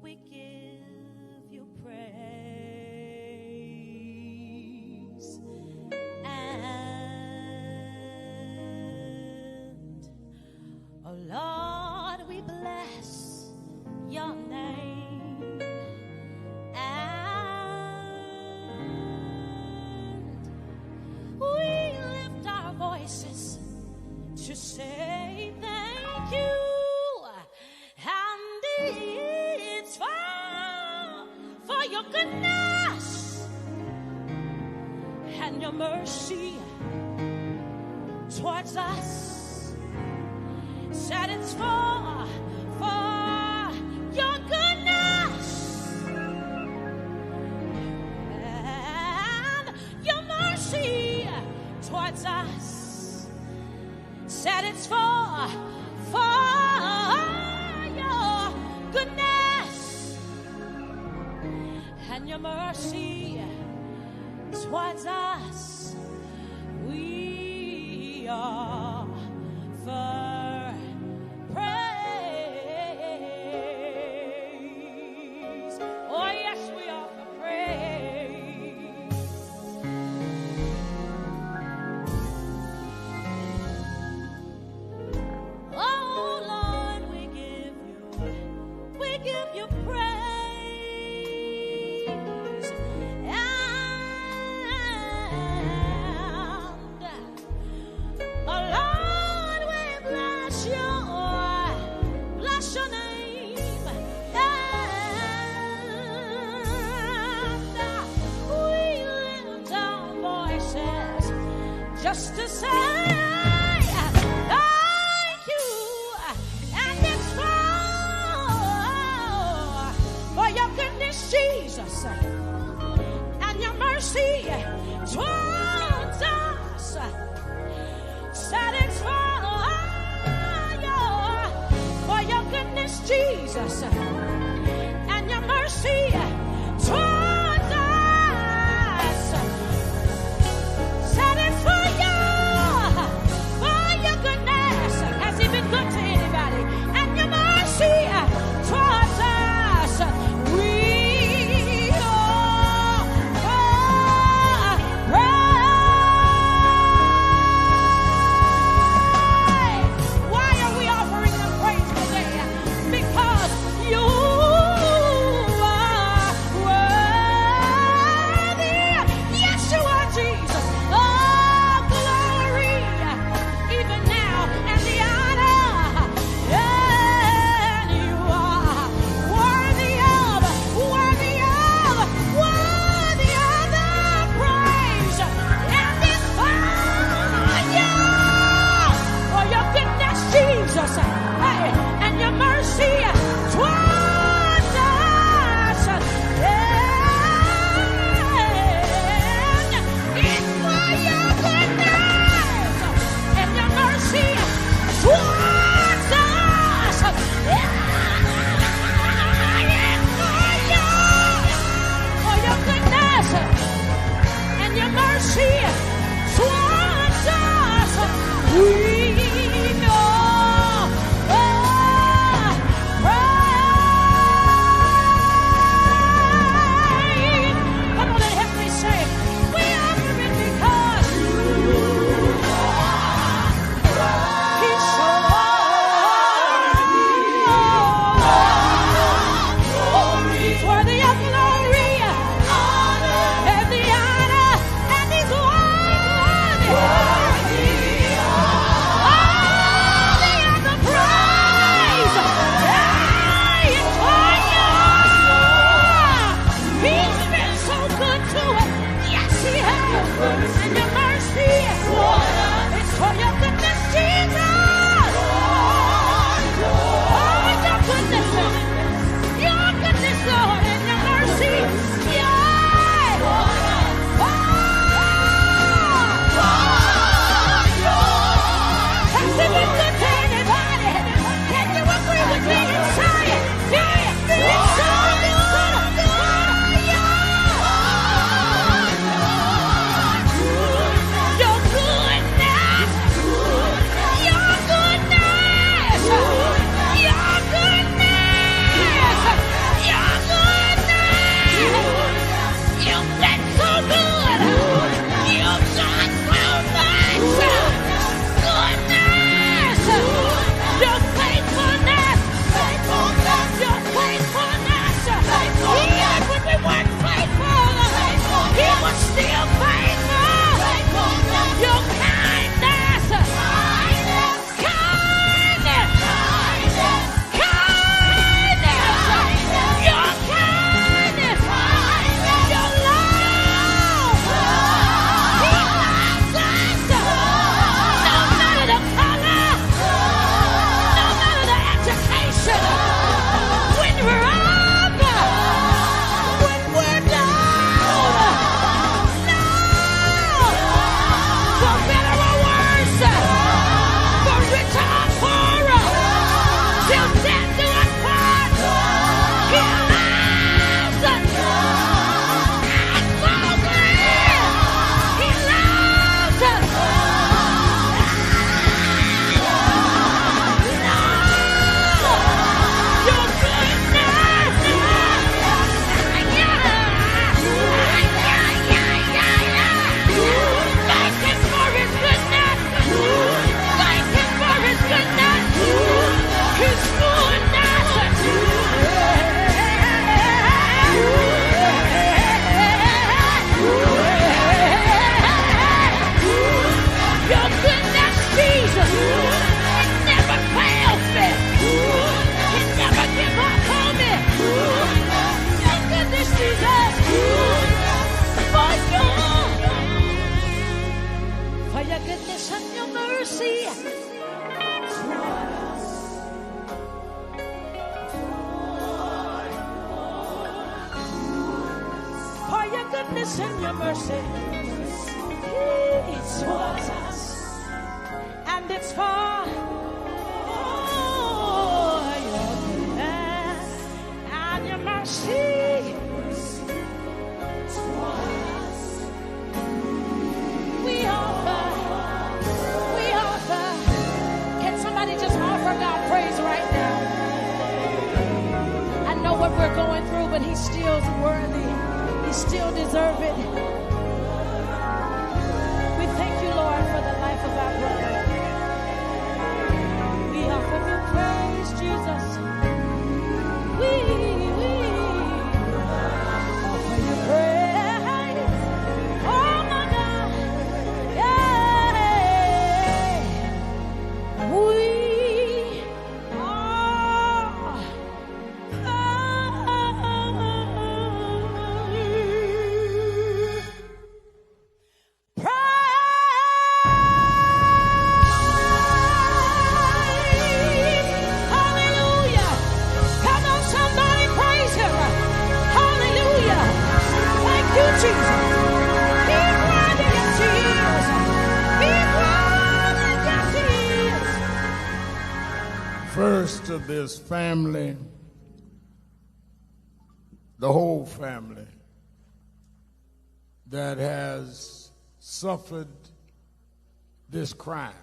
Speaker 20: we give you praise. And, oh Lord, we bless your name. And we lift our voices to say thank you. And it's for your goodness and your mercy towards us. Said it's for your goodness and your mercy towards us. Said it's for your goodness and your mercy towards us. We are for praise. Oh yes, we are for praise. Oh Lord, we give you praise. And oh Lord, we bless your name. And we lift our voices just to say thank you. And it's for your goodness, Jesus, and your mercy towards us. Said it's for your goodness, Jesus, and your mercy towards us. Said it's for your goodness. Has he been good to anybody? And your mercy towards us. We are praise. Why are we offering them praise today? Because you Hey, and your mercy towards us. And it's for your goodness and your mercy towards us. For your goodness and your mercy towards us. We know. Come on and help me say, we offer it because He's so He's worthy of glory, and the honor, and He's worthy. And your mercy, it's for your goodness, Jesus. Oh, your goodness, Lord, and your mercy, yeah. Has it been good to anybody? Can you agree with me and say it? Yeah, it's so good. Still faithful. Your kindness. Kindness. Your kindness. Your love. He loves us. No matter the color. No matter the education. When we're up. When we're down. Goodness and your mercy for your goodness and your mercy it's towards us, and it's for your goodness and your mercy towards us. We offer. Can somebody just offer God praise right now? I know what we're going through, but He's still worthy. He still deserves it. We thank you, Lord, for the life of our brother. We offer you praise, Jesus. We offer you praise. Oh my God. Yeah. We are
Speaker 21: First to this family, the whole family that has suffered this crime.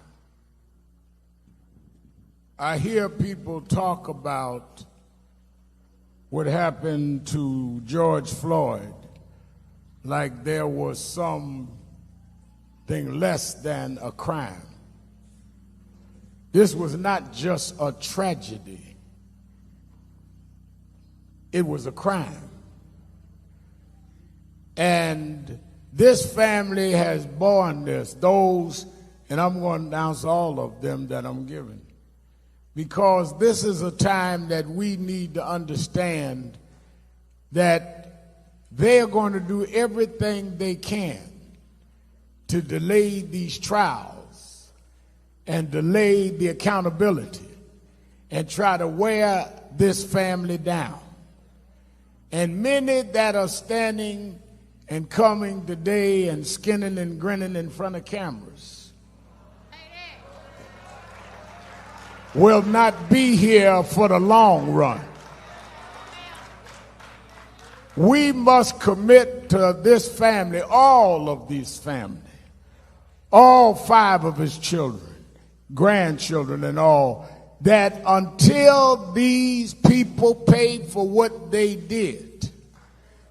Speaker 21: I hear people talk about what happened to George Floyd like there was something less than a crime. This was not just a tragedy. It was a crime. And this family has borne this, those, and I'm going to announce all of them that I'm giving, because this is a time that we need to understand that they're going to do everything they can to delay these trials and delay the accountability and try to wear this family down. And many that are standing and coming today and skinning and grinning in front of cameras will not be here for the long run. We must commit to this family, all of this family, all 5 of his children, grandchildren and all, that until these people pay for what they did,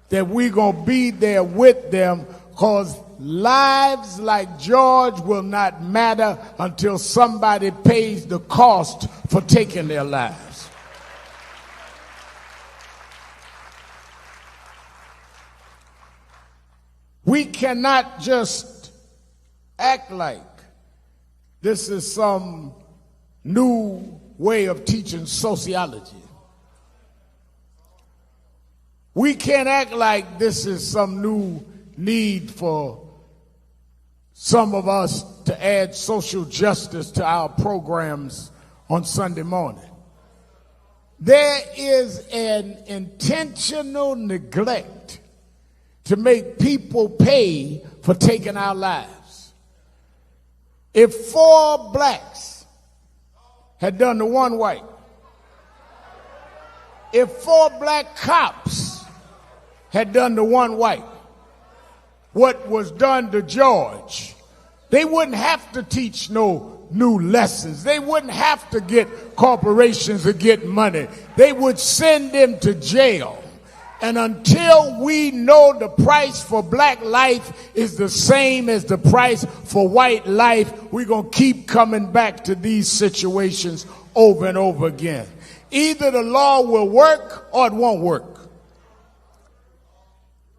Speaker 21: that we're going to be there with them, because lives like George will not matter until somebody pays the cost for taking their lives. We cannot just act like this is some new way of teaching sociology. We can't act like this is some new need for some of us to add social justice to our programs on Sunday morning. There is an intentional neglect to make people pay for taking our lives. If 4 blacks had done to 1 white, if 4 black cops had done to 1 white what was done to George, they wouldn't have to teach no new lessons. They wouldn't have to get corporations to get money. They would send them to jail. And until we know the price for black life is the same as the price for white life, we're going to keep coming back to these situations over and over again. Either the law will work or it won't work.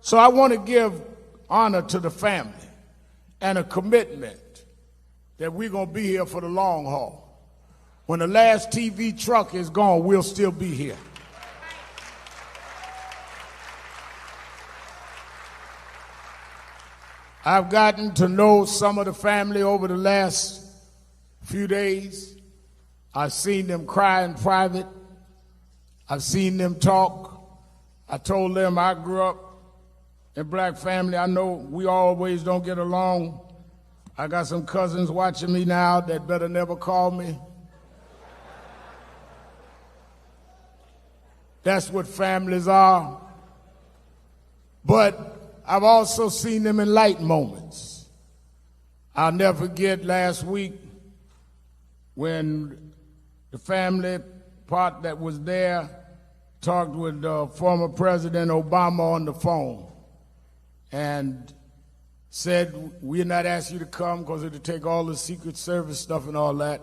Speaker 21: So I want to give honor to the family and a commitment that we're going to be here for the long haul. When the last TV truck is gone, we'll still be here. I've gotten to know some of the family over the last few days. I've seen them cry in private. I've seen them talk. I told them I grew up in a black family. I know we always don't get along. I got some cousins watching me now that better never call me. That's what families are. But I've also seen them in light moments. I'll never forget last week when the family part that was there talked with former President Obama on the phone and said, we're not asking you to come because it'll take all the Secret Service stuff and all that,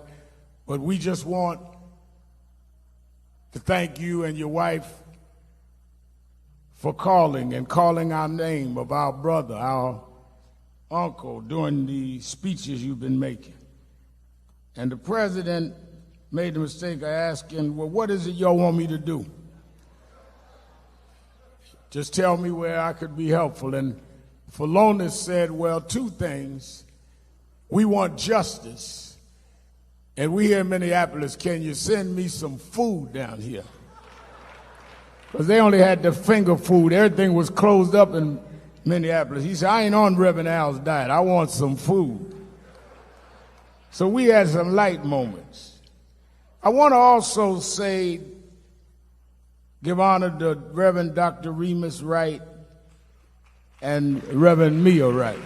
Speaker 21: but we just want to thank you and your wife for calling our name of our brother, our uncle, during the speeches you've been making. And the president made the mistake of asking, well, what is it y'all want me to do? Just tell me where I could be helpful. And Philonis said, well, 2 things. We want justice. And we here in Minneapolis, can you send me some food down here? Because they only had the finger food. Everything was closed up in Minneapolis. He said, I ain't on Reverend Al's diet. I want some food. So we had some light moments. I want to also say, give honor to Reverend Dr. Remus Wright and Reverend Micheal Wright.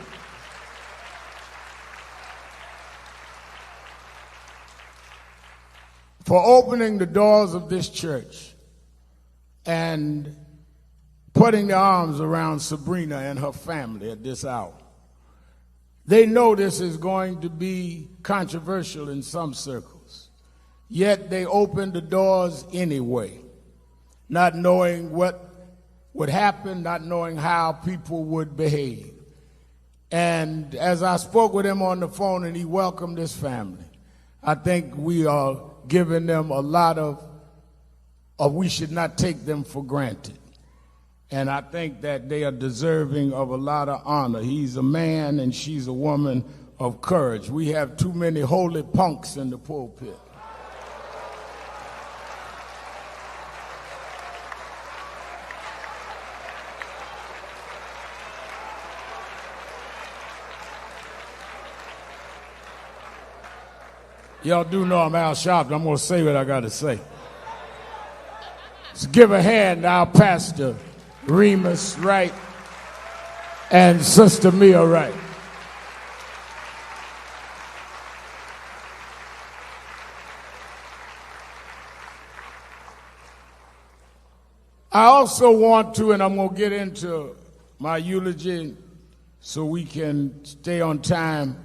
Speaker 21: For opening the doors of this church and putting their arms around Sabrina and her family at this hour. They know this is going to be controversial in some circles, yet they opened the doors anyway, not knowing what would happen, not knowing how people would behave. And as I spoke with him on the phone and he welcomed his family, I think we are giving them a lot of we should not take them for granted. And I think that they are deserving of a lot of honor. He's a man and she's a woman of courage. We have too many holy punks in the pulpit. Y'all do know I'm Al Sharpton. I'm going to say what I got to say. Let's give a hand to our pastor, Remus Wright, and Sister Micheal Wright. I also want to, and I'm going to get into my eulogy so we can stay on time,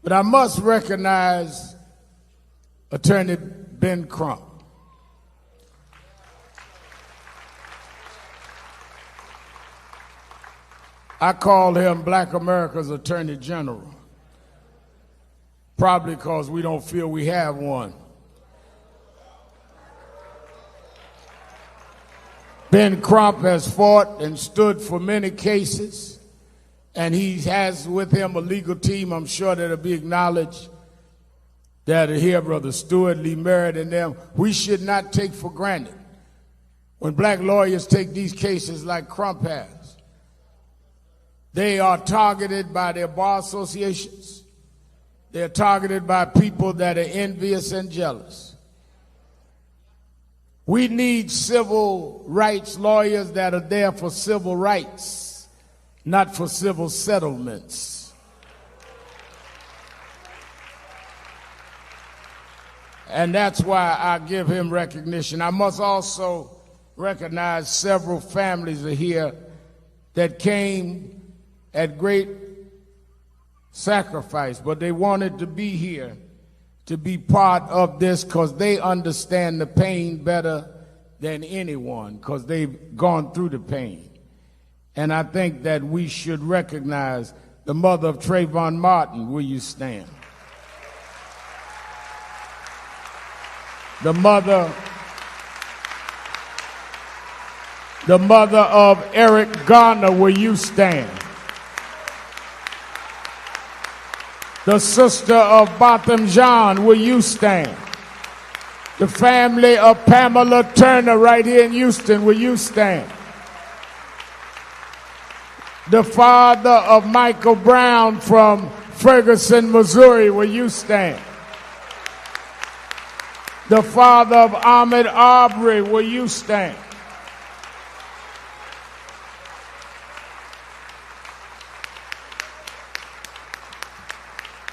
Speaker 21: but I must recognize Attorney Ben Crump. I call him Black America's Attorney General, probably because we don't feel we have one. Ben Crump has fought and stood for many cases, and he has with him a legal team, I'm sure, that'll be acknowledged, that are here, Brother Stewart, Lee Merritt, and them. We should not take for granted when black lawyers take these cases like Crump has. They are targeted by their bar associations. They're targeted by people that are envious and jealous. We need civil rights lawyers that are there for civil rights, not for civil settlements. And that's why I give him recognition. I must also recognize several families are here that came at great sacrifice, but they wanted to be here to be part of this because they understand the pain better than anyone because they've gone through the pain. And I think that we should recognize the mother of Trayvon Martin. Will you stand? The mother of Eric Garner, will you stand? The sister of Botham Jean, will you stand? The family of Pamela Turner right here in Houston, will you stand? The father of Michael Brown from Ferguson, Missouri, will you stand? The father of Ahmaud Arbery, will you stand?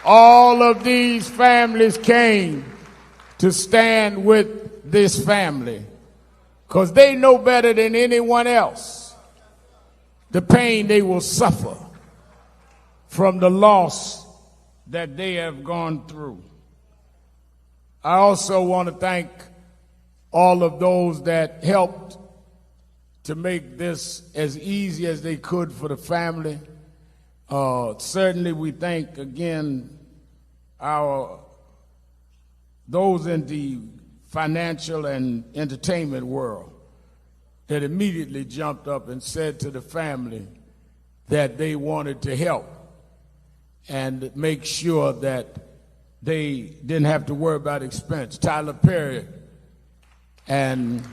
Speaker 21: All of these families came to stand with this family because they know better than anyone else the pain they will suffer from the loss that they have gone through. I also want to thank all of those that helped to make this as easy as they could for the family. Certainly we thank again those in the financial and entertainment world that immediately jumped up and said to the family that they wanted to help and make sure that they didn't have to worry about expense. Tyler Perry and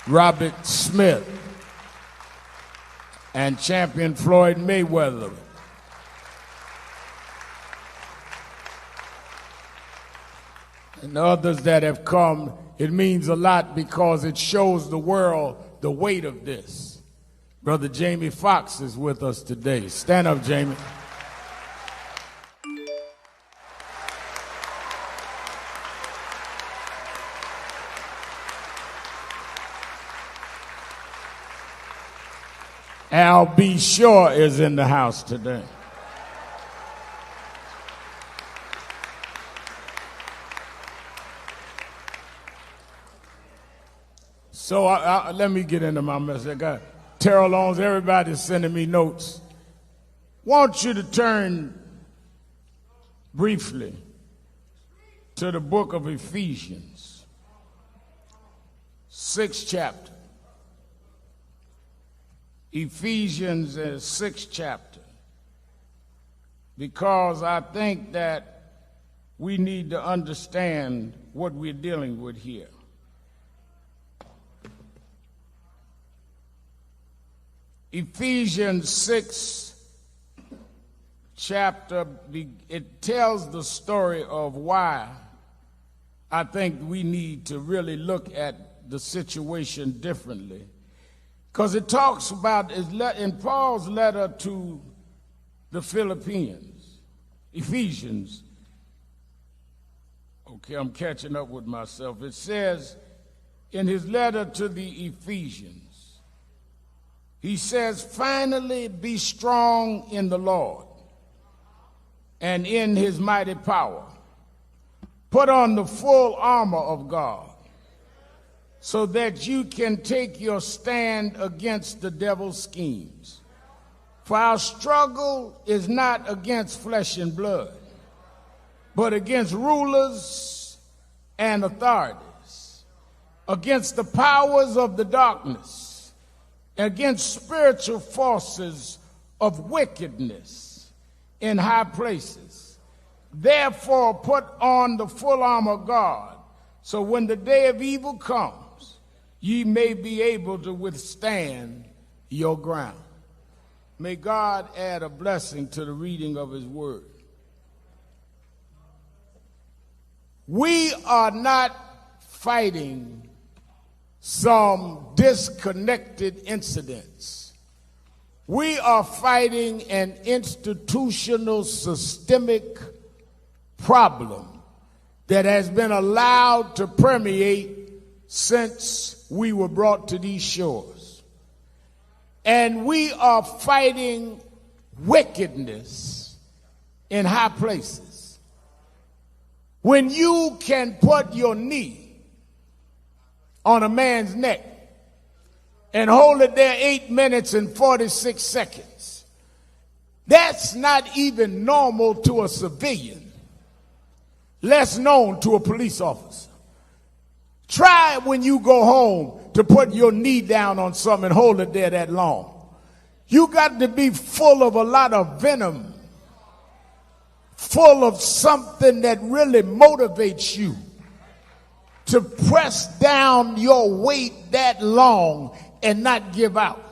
Speaker 21: Robert Smith and champion Floyd Mayweather. and others that have come. It means a lot because it shows the world the weight of this. Brother Jamie Foxx is with us today. Stand up, Jamie. Al B. Shore is in the house today. So let me get into my message. I got Terrell Owens, everybody's sending me notes. Want you to turn briefly to the book of Ephesians, 6th chapter. Ephesians is 6th chapter, because I think that we need to understand what we're dealing with here. Ephesians 6 chapter, it tells the story of why I think we need to really look at the situation differently. Because it talks about, in Paul's letter to the Ephesians, okay, I'm catching up with myself. It says in his letter to the Ephesians, he says, finally be strong in the Lord and in his mighty power. Put on the full armor of God so that you can take your stand against the devil's schemes. For our struggle is not against flesh and blood, but against rulers and authorities, against the powers of the darkness, against spiritual forces of wickedness in high places. Therefore, put on the full armor of God, so when the day of evil comes, ye may be able to withstand your ground. May God add a blessing to the reading of his word. We are not fighting some disconnected incidents. We are fighting an institutional, systemic problem that has been allowed to permeate since we were brought to these shores. And we are fighting wickedness in high places. When you can put your knee on a man's neck and hold it there 8 minutes and 46 seconds, that's not even normal to a civilian, less known to a police officer. Try when you go home to put your knee down on something and hold it there that long. You got to be full of a lot of venom, full of something that really motivates you to press down your weight that long and not give out.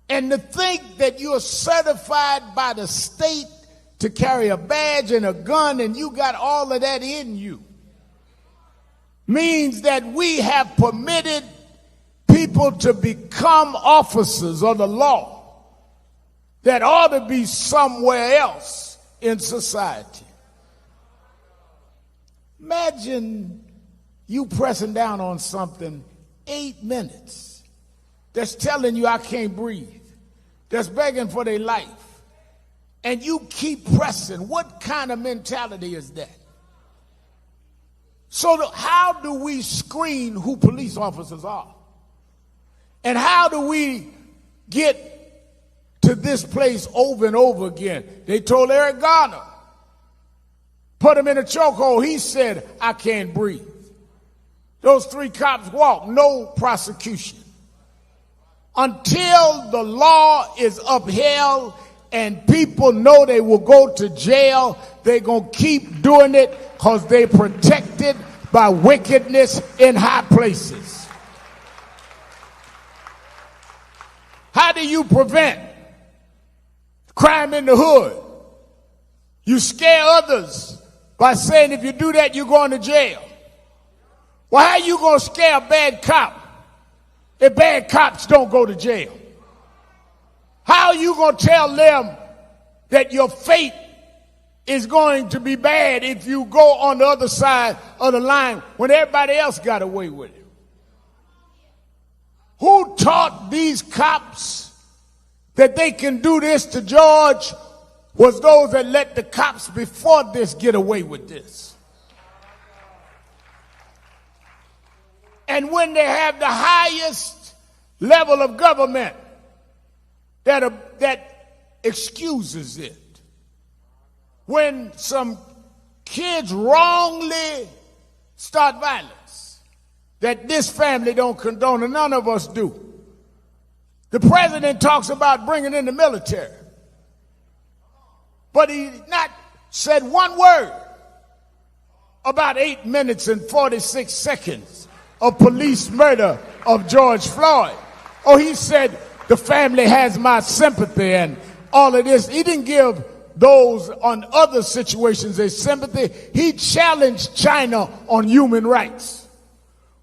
Speaker 21: And to think that you're certified by the state to carry a badge and a gun and you got all of that in you means that we have permitted people to become officers of the law that ought to be somewhere else in society. Imagine you pressing down on something 8 minutes that's telling you I can't breathe, that's begging for their life, and you keep pressing. What kind of mentality is that? So how do we screen who police officers are? And how do we get to this place over and over again? They told Eric Garner, put him in a chokehold. He said, I can't breathe. Those 3 cops walked, no prosecution. Until the law is upheld and people know they will go to jail, they're going to keep doing it because they're protected by wickedness in high places. How do you prevent crime in the hood? You scare others by saying if you do that, you're going to jail. Well, how are you going to scare a bad cop if bad cops don't go to jail? How are you going to tell them that your fate is going to be bad if you go on the other side of the line when everybody else got away with it? Who taught these cops that they can do this to George? Was those that let the cops before this get away with this. And when they have the highest level of government that excuses it, when some kids wrongly start violence, that this family don't condone, and none of us do. The president talks about bringing in the military, but he not said one word about 8 minutes and 46 seconds of police murder of George Floyd. Oh, he said the family has my sympathy and all of this. He didn't give those on other situations their sympathy. He challenged China on human rights.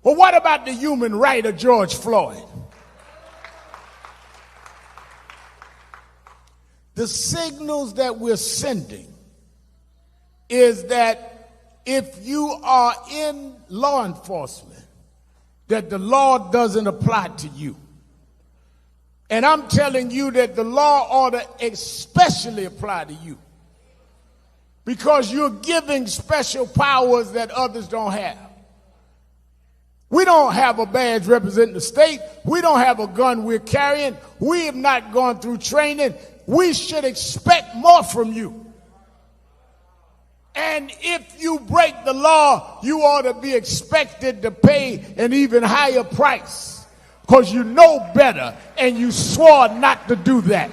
Speaker 21: Well, what about the human right of George Floyd? The signals that we're sending is that if you are in law enforcement, that the law doesn't apply to you. And I'm telling you that the law ought to especially apply to you, because you're giving special powers that others don't have. We don't have a badge representing the state. We don't have a gun we're carrying. We have not gone through training. We should expect more from you. And if you break the law, you ought to be expected to pay an even higher price, because you know better and you swore not to do that.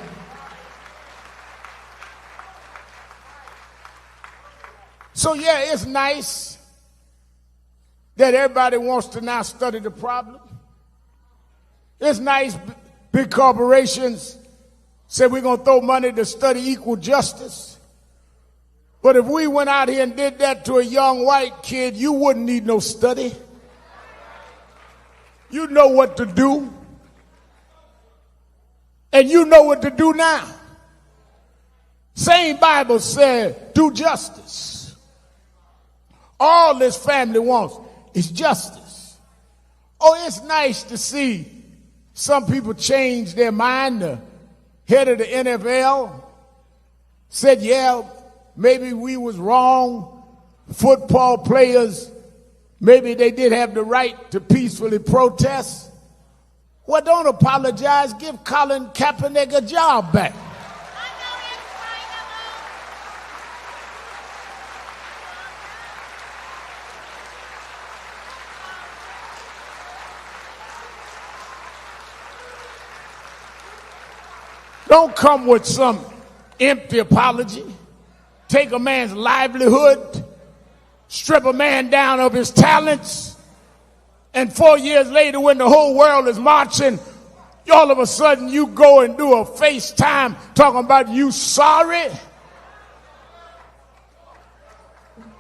Speaker 21: So yeah, it's nice that everybody wants to now study the problem. It's nice big corporations say we're going to throw money to study equal justice. But if we went out here and did that to a young white kid, you wouldn't need no study. You know what to do. And you know what to do now. Same Bible said, do justice. All this family wants is justice. Oh, it's nice to see some people change their mind. The head of the NFL said, yeah, maybe we was wrong. Football players, maybe they did have the right to peacefully protest. Well, don't apologize. Give Colin Kaepernick a job back. Don't come with some empty apology. Take a man's livelihood, strip a man down of his talents, and 4 years later when the whole world is marching, all of a sudden you go and do a FaceTime talking about you sorry.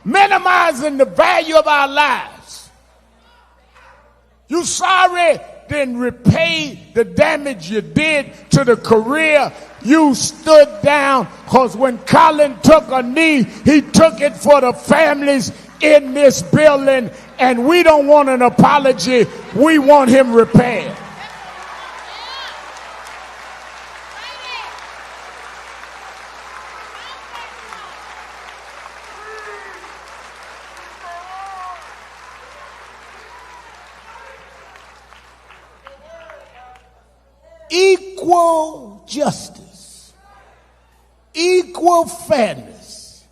Speaker 21: Minimizing the value of our lives. You sorry? Then repay the damage you did to the career you stood down, because when Colin took a knee, he took it for the families in this building, and we don't want an apology. We want him repaired. Equal justice, equal fairness.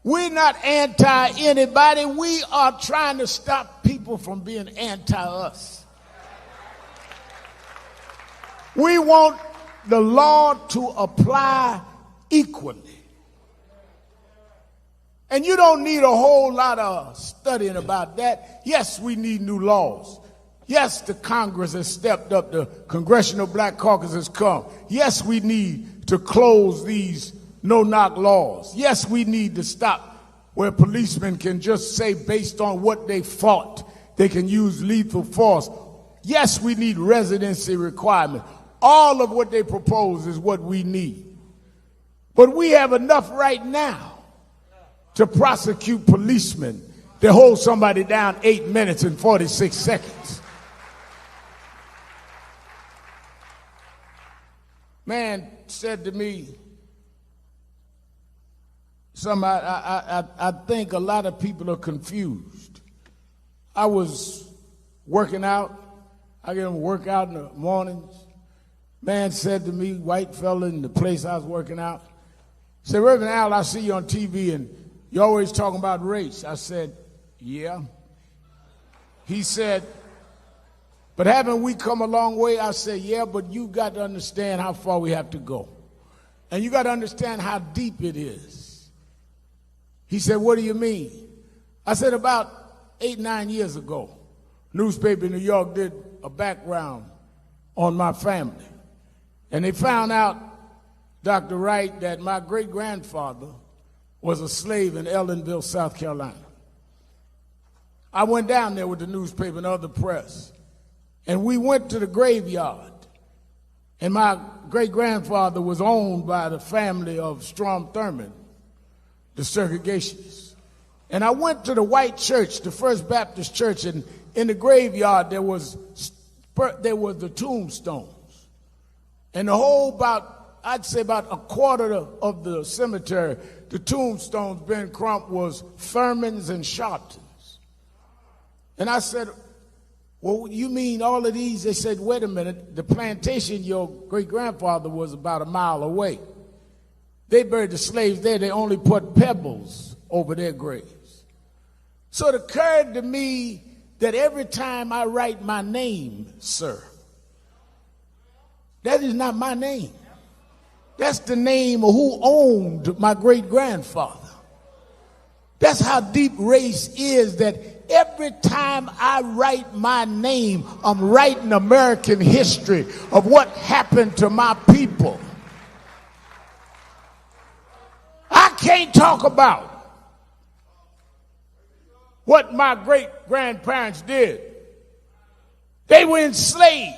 Speaker 21: We're not anti anybody. We are trying to stop people from being anti us. We want the law to apply equally. And you don't need a whole lot of studying about that. Yes, we need new laws. Yes, the Congress has stepped up. The Congressional Black Caucus has come. Yes, we need to close these no-knock laws. Yes, we need to stop where policemen can just say based on what they fought, they can use lethal force. Yes, we need residency requirement. All of what they propose is what we need. But we have enough right now to prosecute policemen that hold somebody down 8 minutes and 46 seconds. Man said to me, I think a lot of people are confused. I was working out. I get them work out in the mornings. Man said to me, white fella in the place I was working out, said, Reverend Al, I see you on TV and you're always talking about race. I said, yeah. He said, but haven't we come a long way? I said, yeah, but you got to understand how far we have to go. And you got to understand how deep it is. He said, what do you mean? I said, about 8, 9 years ago, newspaper in New York did a background on my family. And they found out, Dr. Wright, that my great-grandfather was a slave in Ellenville, South Carolina. I went down there with the newspaper and other press, and we went to the graveyard. And my great-grandfather was owned by the family of Strom Thurmond, the segregationists. And I went to the white church, the First Baptist Church, and in the graveyard there was the tombstones. And the whole I'd say about a quarter of the cemetery, the tombstones, Ben Crump, was Thurmond's and Sharptons. And I said, well, you mean all of these? They said, wait a minute, the plantation your great-grandfather was about a mile away. They buried the slaves there. They only put pebbles over their graves. So it occurred to me that every time I write my name, sir, that is not my name. That's the name of who owned my great-grandfather. That's how deep race is, that every time I write my name, I'm writing American history of what happened to my people. I can't talk about what my great-grandparents did. They were enslaved,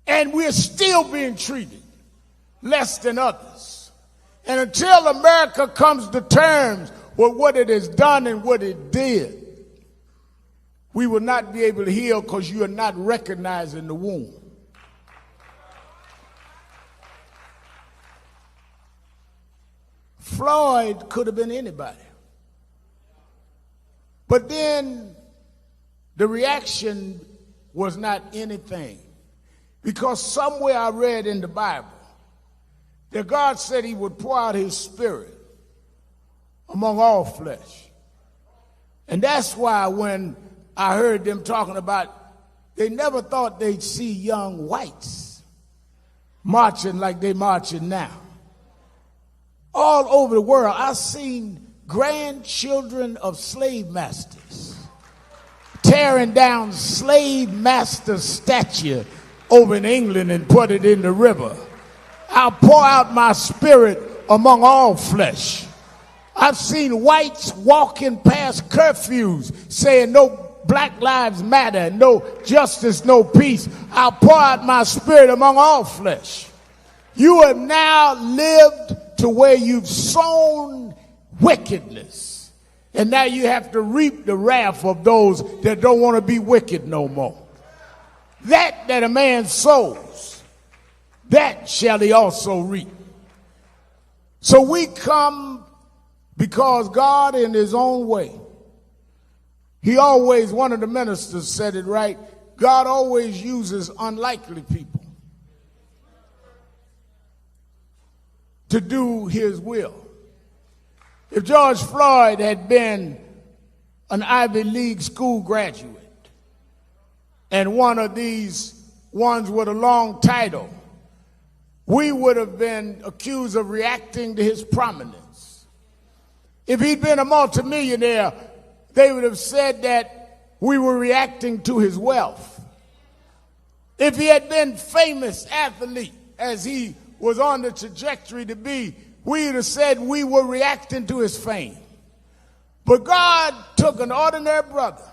Speaker 21: and we're still being treated less than others. And until America comes to terms with what it has done and what it did, we will not be able to heal, because you are not recognizing the wound. Floyd could have been anybody. But then the reaction was not anything. Because somewhere I read in the Bible that God said he would pour out his spirit among all flesh. And that's why when I heard them talking about, they never thought they'd see young whites marching like they marching now. All over the world, I've seen grandchildren of slave masters tearing down slave master statue over in England and put it in the river. I'll pour out my spirit among all flesh. I've seen whites walking past curfews saying no Black Lives Matter, no justice, no peace. I'll pour out my spirit among all flesh. You have now lived to where you've sown wickedness, and now you have to reap the wrath of those that don't want to be wicked no more. That a man sows, that shall he also reap. So we come because God, in his own way, he always, one of the ministers said it right, God always uses unlikely people to do his will. If George Floyd had been an Ivy League school graduate and one of these ones with a long title, we would have been accused of reacting to his prominence. If he'd been a multimillionaire, they would have said that we were reacting to his wealth. If he had been famous athlete, as he was on the trajectory to be, we would have said we were reacting to his fame. But God took an ordinary brother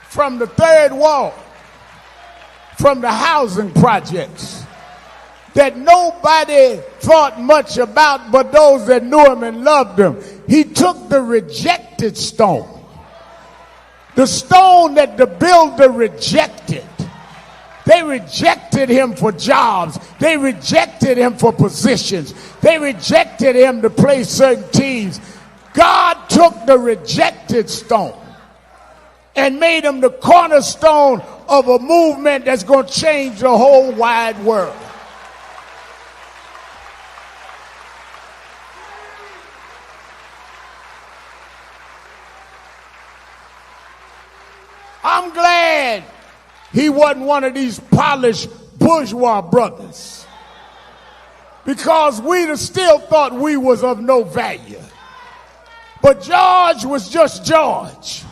Speaker 21: from the third ward, from the housing projects that nobody thought much about but those that knew him and loved him. He took the rejected stone, the stone that the builder rejected. They rejected him for jobs. They rejected him for positions. They rejected him to play certain teams. God took the rejected stone and made him the cornerstone of a movement that's going to change the whole wide world. I'm glad he wasn't one of these polished bourgeois brothers, because we'd have still thought we was of no value. But George was just George.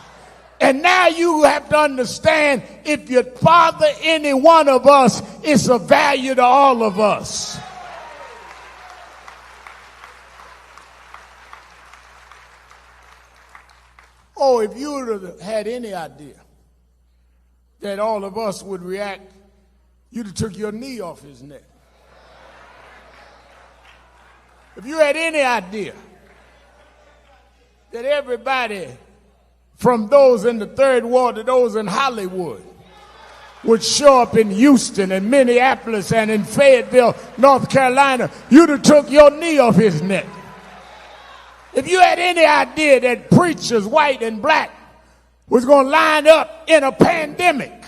Speaker 21: And now you have to understand, if you father any one of us, it's a value to all of us. Oh, if you would have had any idea that all of us would react, you'd have took your knee off his neck. If you had any idea that everybody, from those in the third ward to those in Hollywood, would show up in Houston and Minneapolis and in Fayetteville, North Carolina, you'd have took your knee off his neck. If you had any idea that preachers, white and black, was going to line up in a pandemic,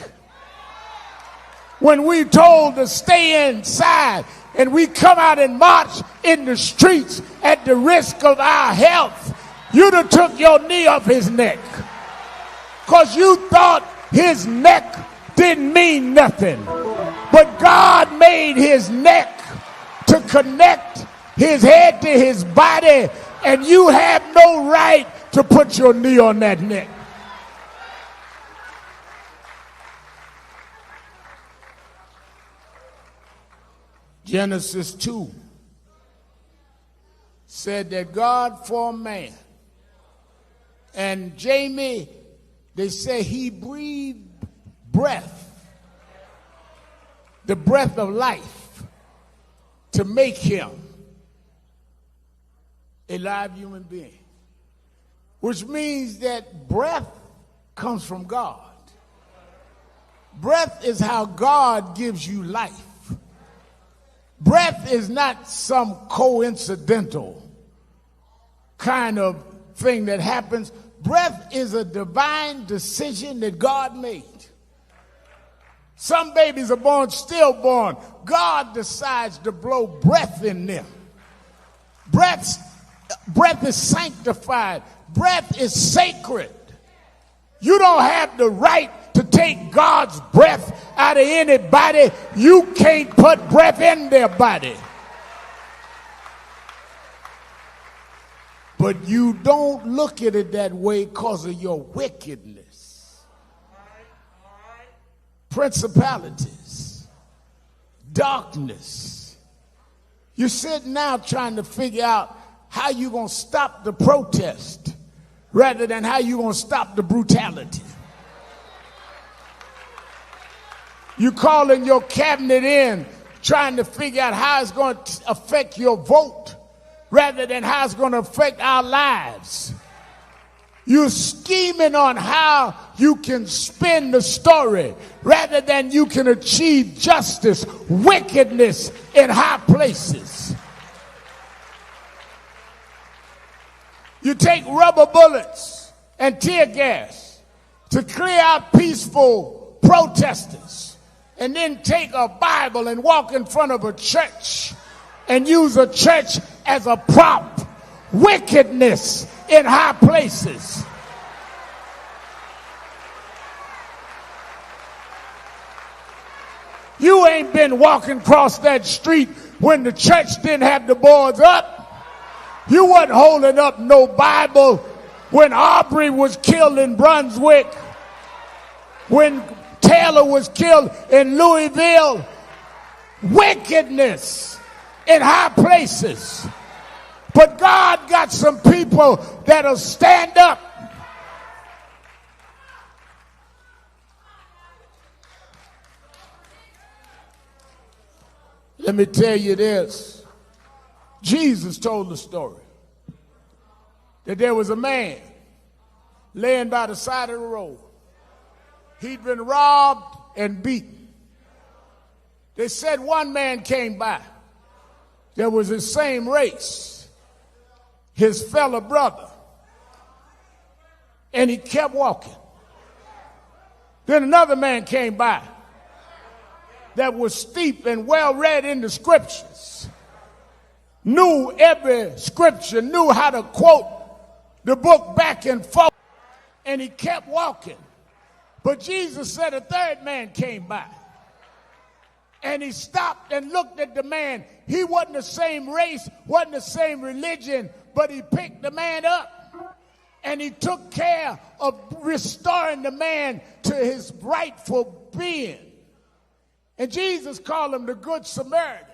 Speaker 21: when we told to stay inside and we come out and march in the streets at the risk of our health, you'd have took your knee off his neck, because you thought his neck didn't mean nothing. But God made his neck to connect his head to his body, and you have no right to put your knee on that neck. Genesis 2 said that God formed man. And Jamie, they say he breathed breath, the breath of life, to make him a live human being. Which means that breath comes from God. Breath is how God gives you life. Breath is not some coincidental kind of thing that happens. Breath is a divine decision that God made. Some babies are born stillborn. God decides to blow breath in them. Breath is sanctified. Breath is sacred. You don't have the right to take God's breath out of anybody. You can't put breath in their body. But you don't look at it that way because of your wickedness. Principalities, darkness. You're sitting now trying to figure out how you're going to stop the protest rather than how you're going to stop the brutality. You're calling your cabinet in trying to figure out how it's going to affect your vote rather than how it's going to affect our lives. You're scheming on how you can spin the story rather than you can achieve justice, wickedness in high places. You take rubber bullets and tear gas to clear out peaceful protesters, and then take a Bible and walk in front of a church and use a church as a prop. Wickedness in high places. You ain't been walking across that street when the church didn't have the boards up. You wasn't holding up no Bible when Arbery was killed in Brunswick, when Taylor was killed in Louisville. Wickedness in high places. But God got some people that'll stand up. Let me tell you this. Jesus told the story that there was a man laying by the side of the road. He'd been robbed and beaten. They said one man came by that was the same race, his fellow brother, and he kept walking. Then another man came by that was steeped and well read in the scriptures, knew every scripture, knew how to quote the book back and forth, and he kept walking. But Jesus said a third man came by, and he stopped and looked at the man. He wasn't the same race, wasn't the same religion, but he picked the man up, and he took care of restoring the man to his rightful being. And Jesus called him the Good Samaritan.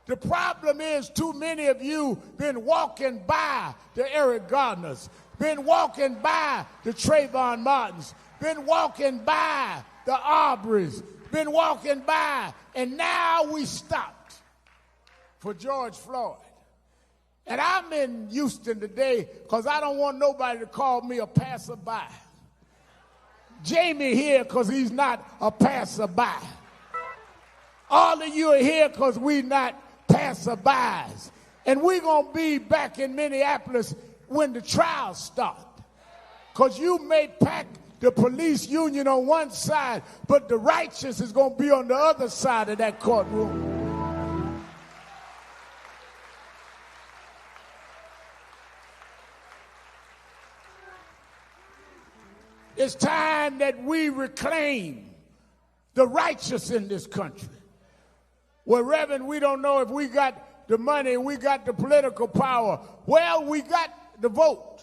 Speaker 21: The problem is too many of you been walking by the Eric Garners, been walking by the Trayvon Martins, been walking by the Arbery's, been walking by, and now we stopped for George Floyd. And I'm in Houston today because I don't want nobody to call me a passerby. Jamie here because he's not a passerby. All of you are here because we're not passerbys. And we're going to be back in Minneapolis when the trials start. Because you may pack the police union on one side, but the righteous is going to be on the other side of that courtroom. It's time that we reclaim the righteous in this country. Well, Reverend, we don't know if we got the money, we got the political power. Well, we got the vote.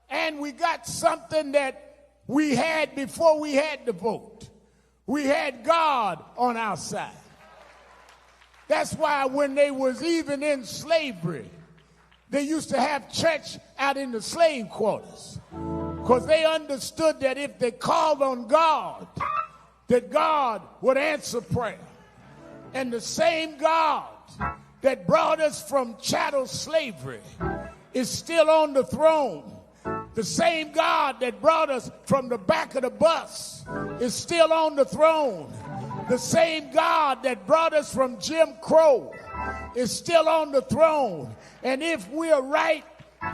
Speaker 21: And we got something that we had before we had the vote. We had God on our side. That's why when they was even in slavery, they used to have church out in the slave quarters. Because they understood that if they called on God, that God would answer prayer. And the same God that brought us from chattel slavery is still on the throne. The same God that brought us from the back of the bus is still on the throne. The same God that brought us from Jim Crow is still on the throne. And if we're right,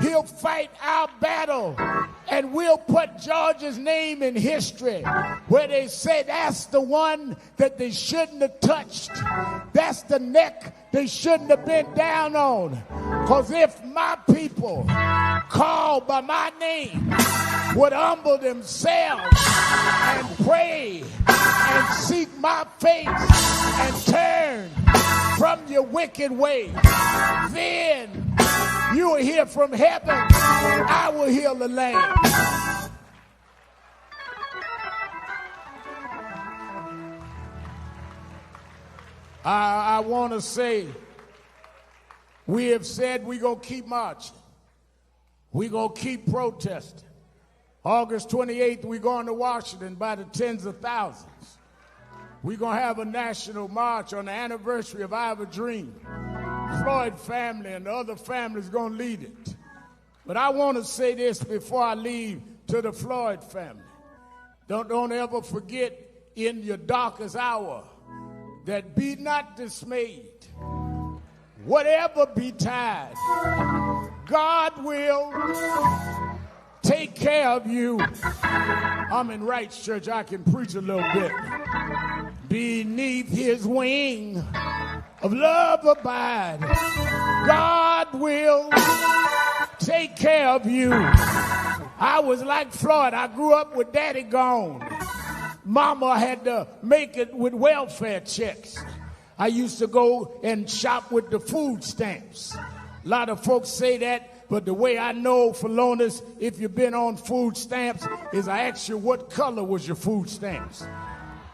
Speaker 21: he'll fight our battle, and we'll put Georgia's name in history where they say that's the one that they shouldn't have touched. That's the neck they shouldn't have been down on. Because if my people called by my name would humble themselves and pray and seek my face and turn from your wicked ways, then you will hear from heaven, I will heal the land. I want to say, we have said we're going to keep marching. We're going to keep protesting. August 28th, we're going to Washington by the tens of thousands. We're going to have a national march on the anniversary of I Have a Dream. Floyd family and the other families going to lead it. But I want to say this before I leave to the Floyd family. Don't ever forget in your darkest hour that be not dismayed. Whatever betide, God will take care of you. I'm in Wright's church. I can preach a little bit. Beneath his wing of love abide. God will take care of you. I was like Floyd. I grew up with daddy gone. Mama had to make it with welfare checks. I used to go and shop with the food stamps. A lot of folks say that, but the way I know, Phalonis, if you've been on food stamps, is I ask you what color was your food stamps.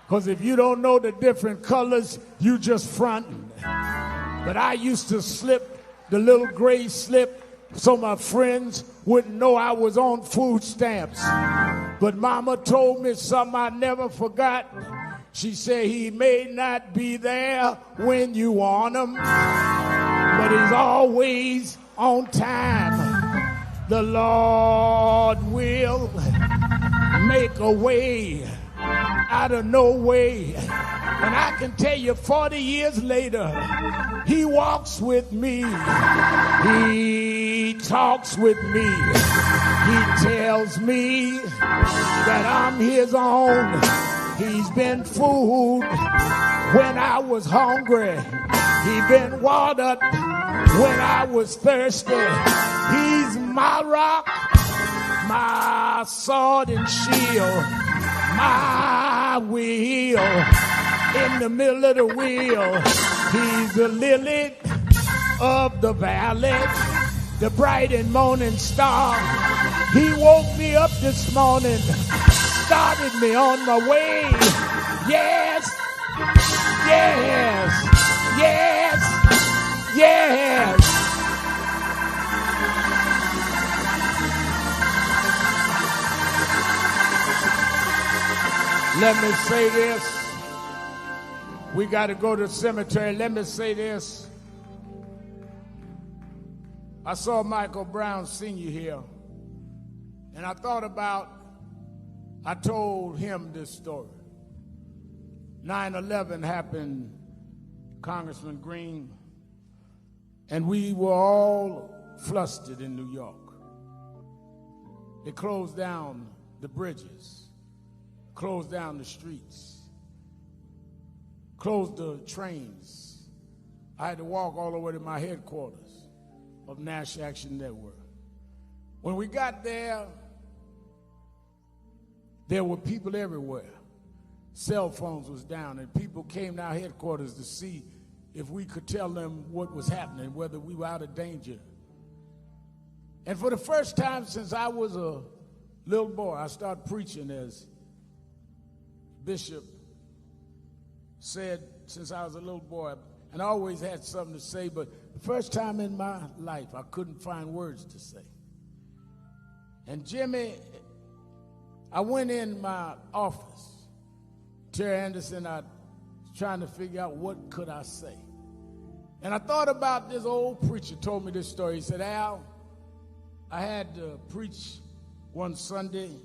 Speaker 21: Because if you don't know the different colors, you just fronting. But I used to slip the little gray slip so my friends wouldn't know I was on food stamps. But Mama told me something I never forgot. She said, he may not be there when you want him, but he's always on time. The Lord will make a way out of no way. And I can tell you 40 years later, he walks with me. He talks with me. He tells me that I'm his own. He's been food when I was hungry. He's been watered when I was thirsty. He's my rock, my sword and shield, my wheel in the middle of the wheel. He's the lily of the valley, the bright and morning star. He woke me up this morning, started me on my way. Yes, yes, yes, yes. Let me say this. We got to go to the cemetery. Let me say this. I saw Michael Brown Sr. here, and I told him this story. 9/11 happened, Congressman Green, and we were all flustered in New York. They closed down the bridges, closed down the streets, closed the trains. I had to walk all the way to my headquarters of National Action Network. When we got there were people everywhere. Cell phones was down, and people came to our headquarters to see if we could tell them what was happening, whether we were out of danger. And for the first time since I was a little boy, I started preaching, as Bishop said, since I was a little boy, and I always had something to say, but the first time in my life I couldn't find words to say. And Jimmy, I went in my office, Terry Anderson, I was trying to figure out what could I say. And I thought about this old preacher told me this story. He said, Al, I had to preach one Sunday,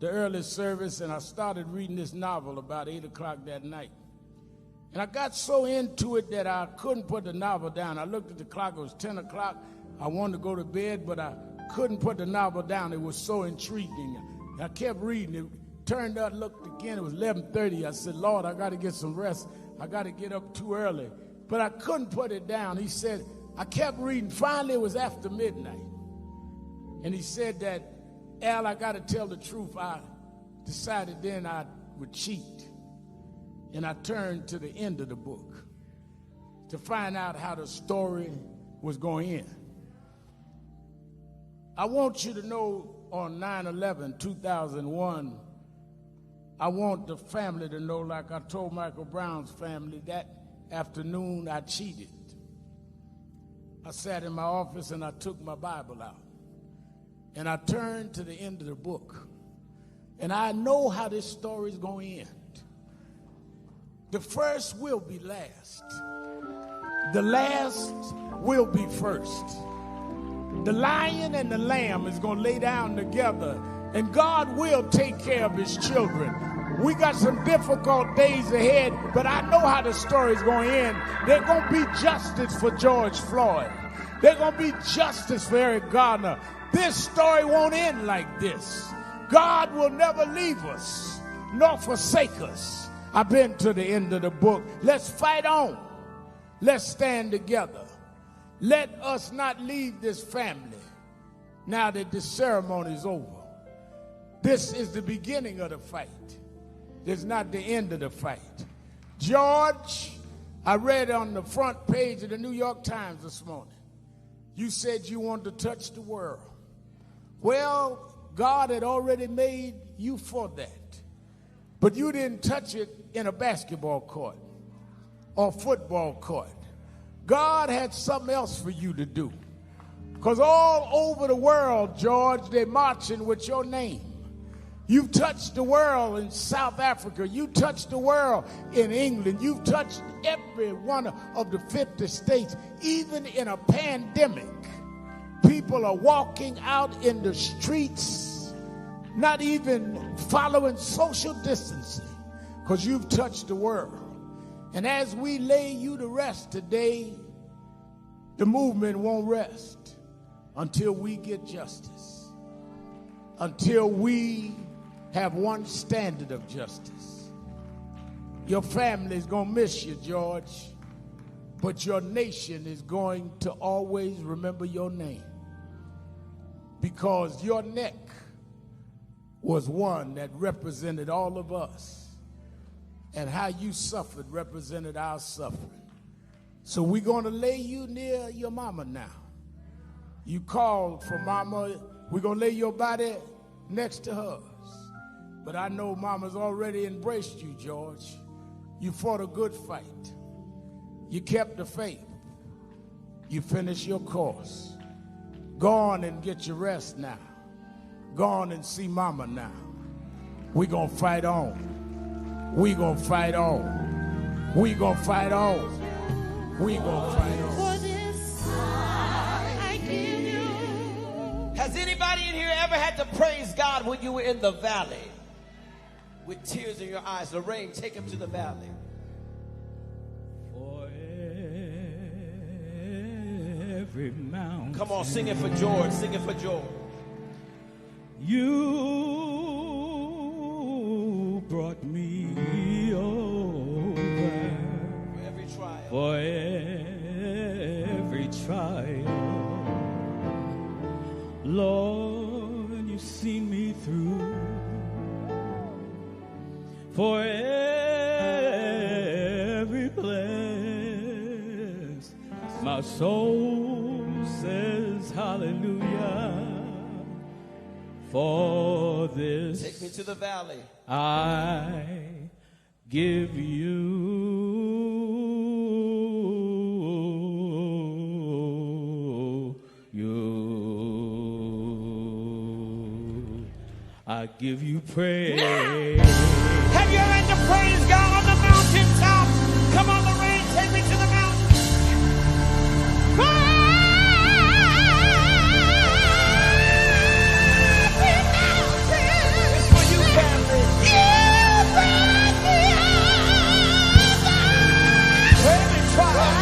Speaker 21: the early service, and I started reading this novel about 8 o'clock that night. And I got so into it that I couldn't put the novel down. I looked at the clock, it was 10 o'clock. I wanted to go to bed, but I couldn't put the novel down. It was so intriguing. I kept reading. It turned out, looked again, it was 11:30. I said, Lord, I got to get some rest. I got to get up too early. But I couldn't put it down. He said, I kept reading. Finally, it was after midnight. And he said that, Al, I got to tell the truth. I decided then I would cheat. And I turned to the end of the book to find out how the story was going to end. I want you to know on 9/11, 2001, I want the family to know, like I told Michael Brown's family, that afternoon I cheated. I sat in my office and I took my Bible out. And I turned to the end of the book. And I know how this story is going to end. The first will be last. The last will be first. The lion and the lamb is going to lay down together, and God will take care of his children. We got some difficult days ahead, but I know how the story is going to end. There's going to be justice for George Floyd. There's going to be justice for Eric Garner. This story won't end like this. God will never leave us nor forsake us. I've been to the end of the book. Let's fight on. Let's stand together. Let us not leave this family now that the ceremony is over. This is the beginning of the fight. This is not the end of the fight. George, I read on the front page of the New York Times this morning, you said you wanted to touch the world. Well, God had already made you for that. But you didn't touch it in a basketball court or football court God had something else for you to do. Because all over the world, George, they're marching with your name. You've touched the world in South Africa. You touched the world in England. You've touched every one of the 50 states. Even in a pandemic, people are walking out in the streets, not even following social distancing, because you've touched the world. And as we lay you to rest today, the movement won't rest until we get justice, until we have one standard of justice. Your family is going to miss you, George, but your nation is going to always remember your name, because your neck was one that represented all of us, and how you suffered represented our suffering. So we're going to lay you near your mama now. You called for mama. We're going to lay your body next to hers. But I know mama's already embraced you, George. You fought a good fight. You kept the faith. You finished your course. Go on and get your rest now. Go on and see mama now. We're going to fight on. We're going to fight on. We're going to fight on. We're going to fight on.
Speaker 14: For this I give you.
Speaker 3: Has anybody in here ever had to praise God when you were in the valley? With tears in your eyes. Lorraine, take him to the valley.
Speaker 22: For every mountain.
Speaker 3: Come on, sing it for George. Sing it for George.
Speaker 22: You brought me over.
Speaker 3: For every trial.
Speaker 22: For every trial. Lord, you've seen me through. For every place, my soul says hallelujah. For this,
Speaker 3: take me to the valley.
Speaker 22: I give you I give you praise.
Speaker 3: Have you ever had to praise God on the mountaintop? Come on, Lorraine, take me to the mountain. It's for you, family. Every trial.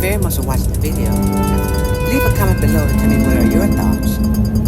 Speaker 2: very much for watching the video. Leave a comment below and tell me what are your thoughts.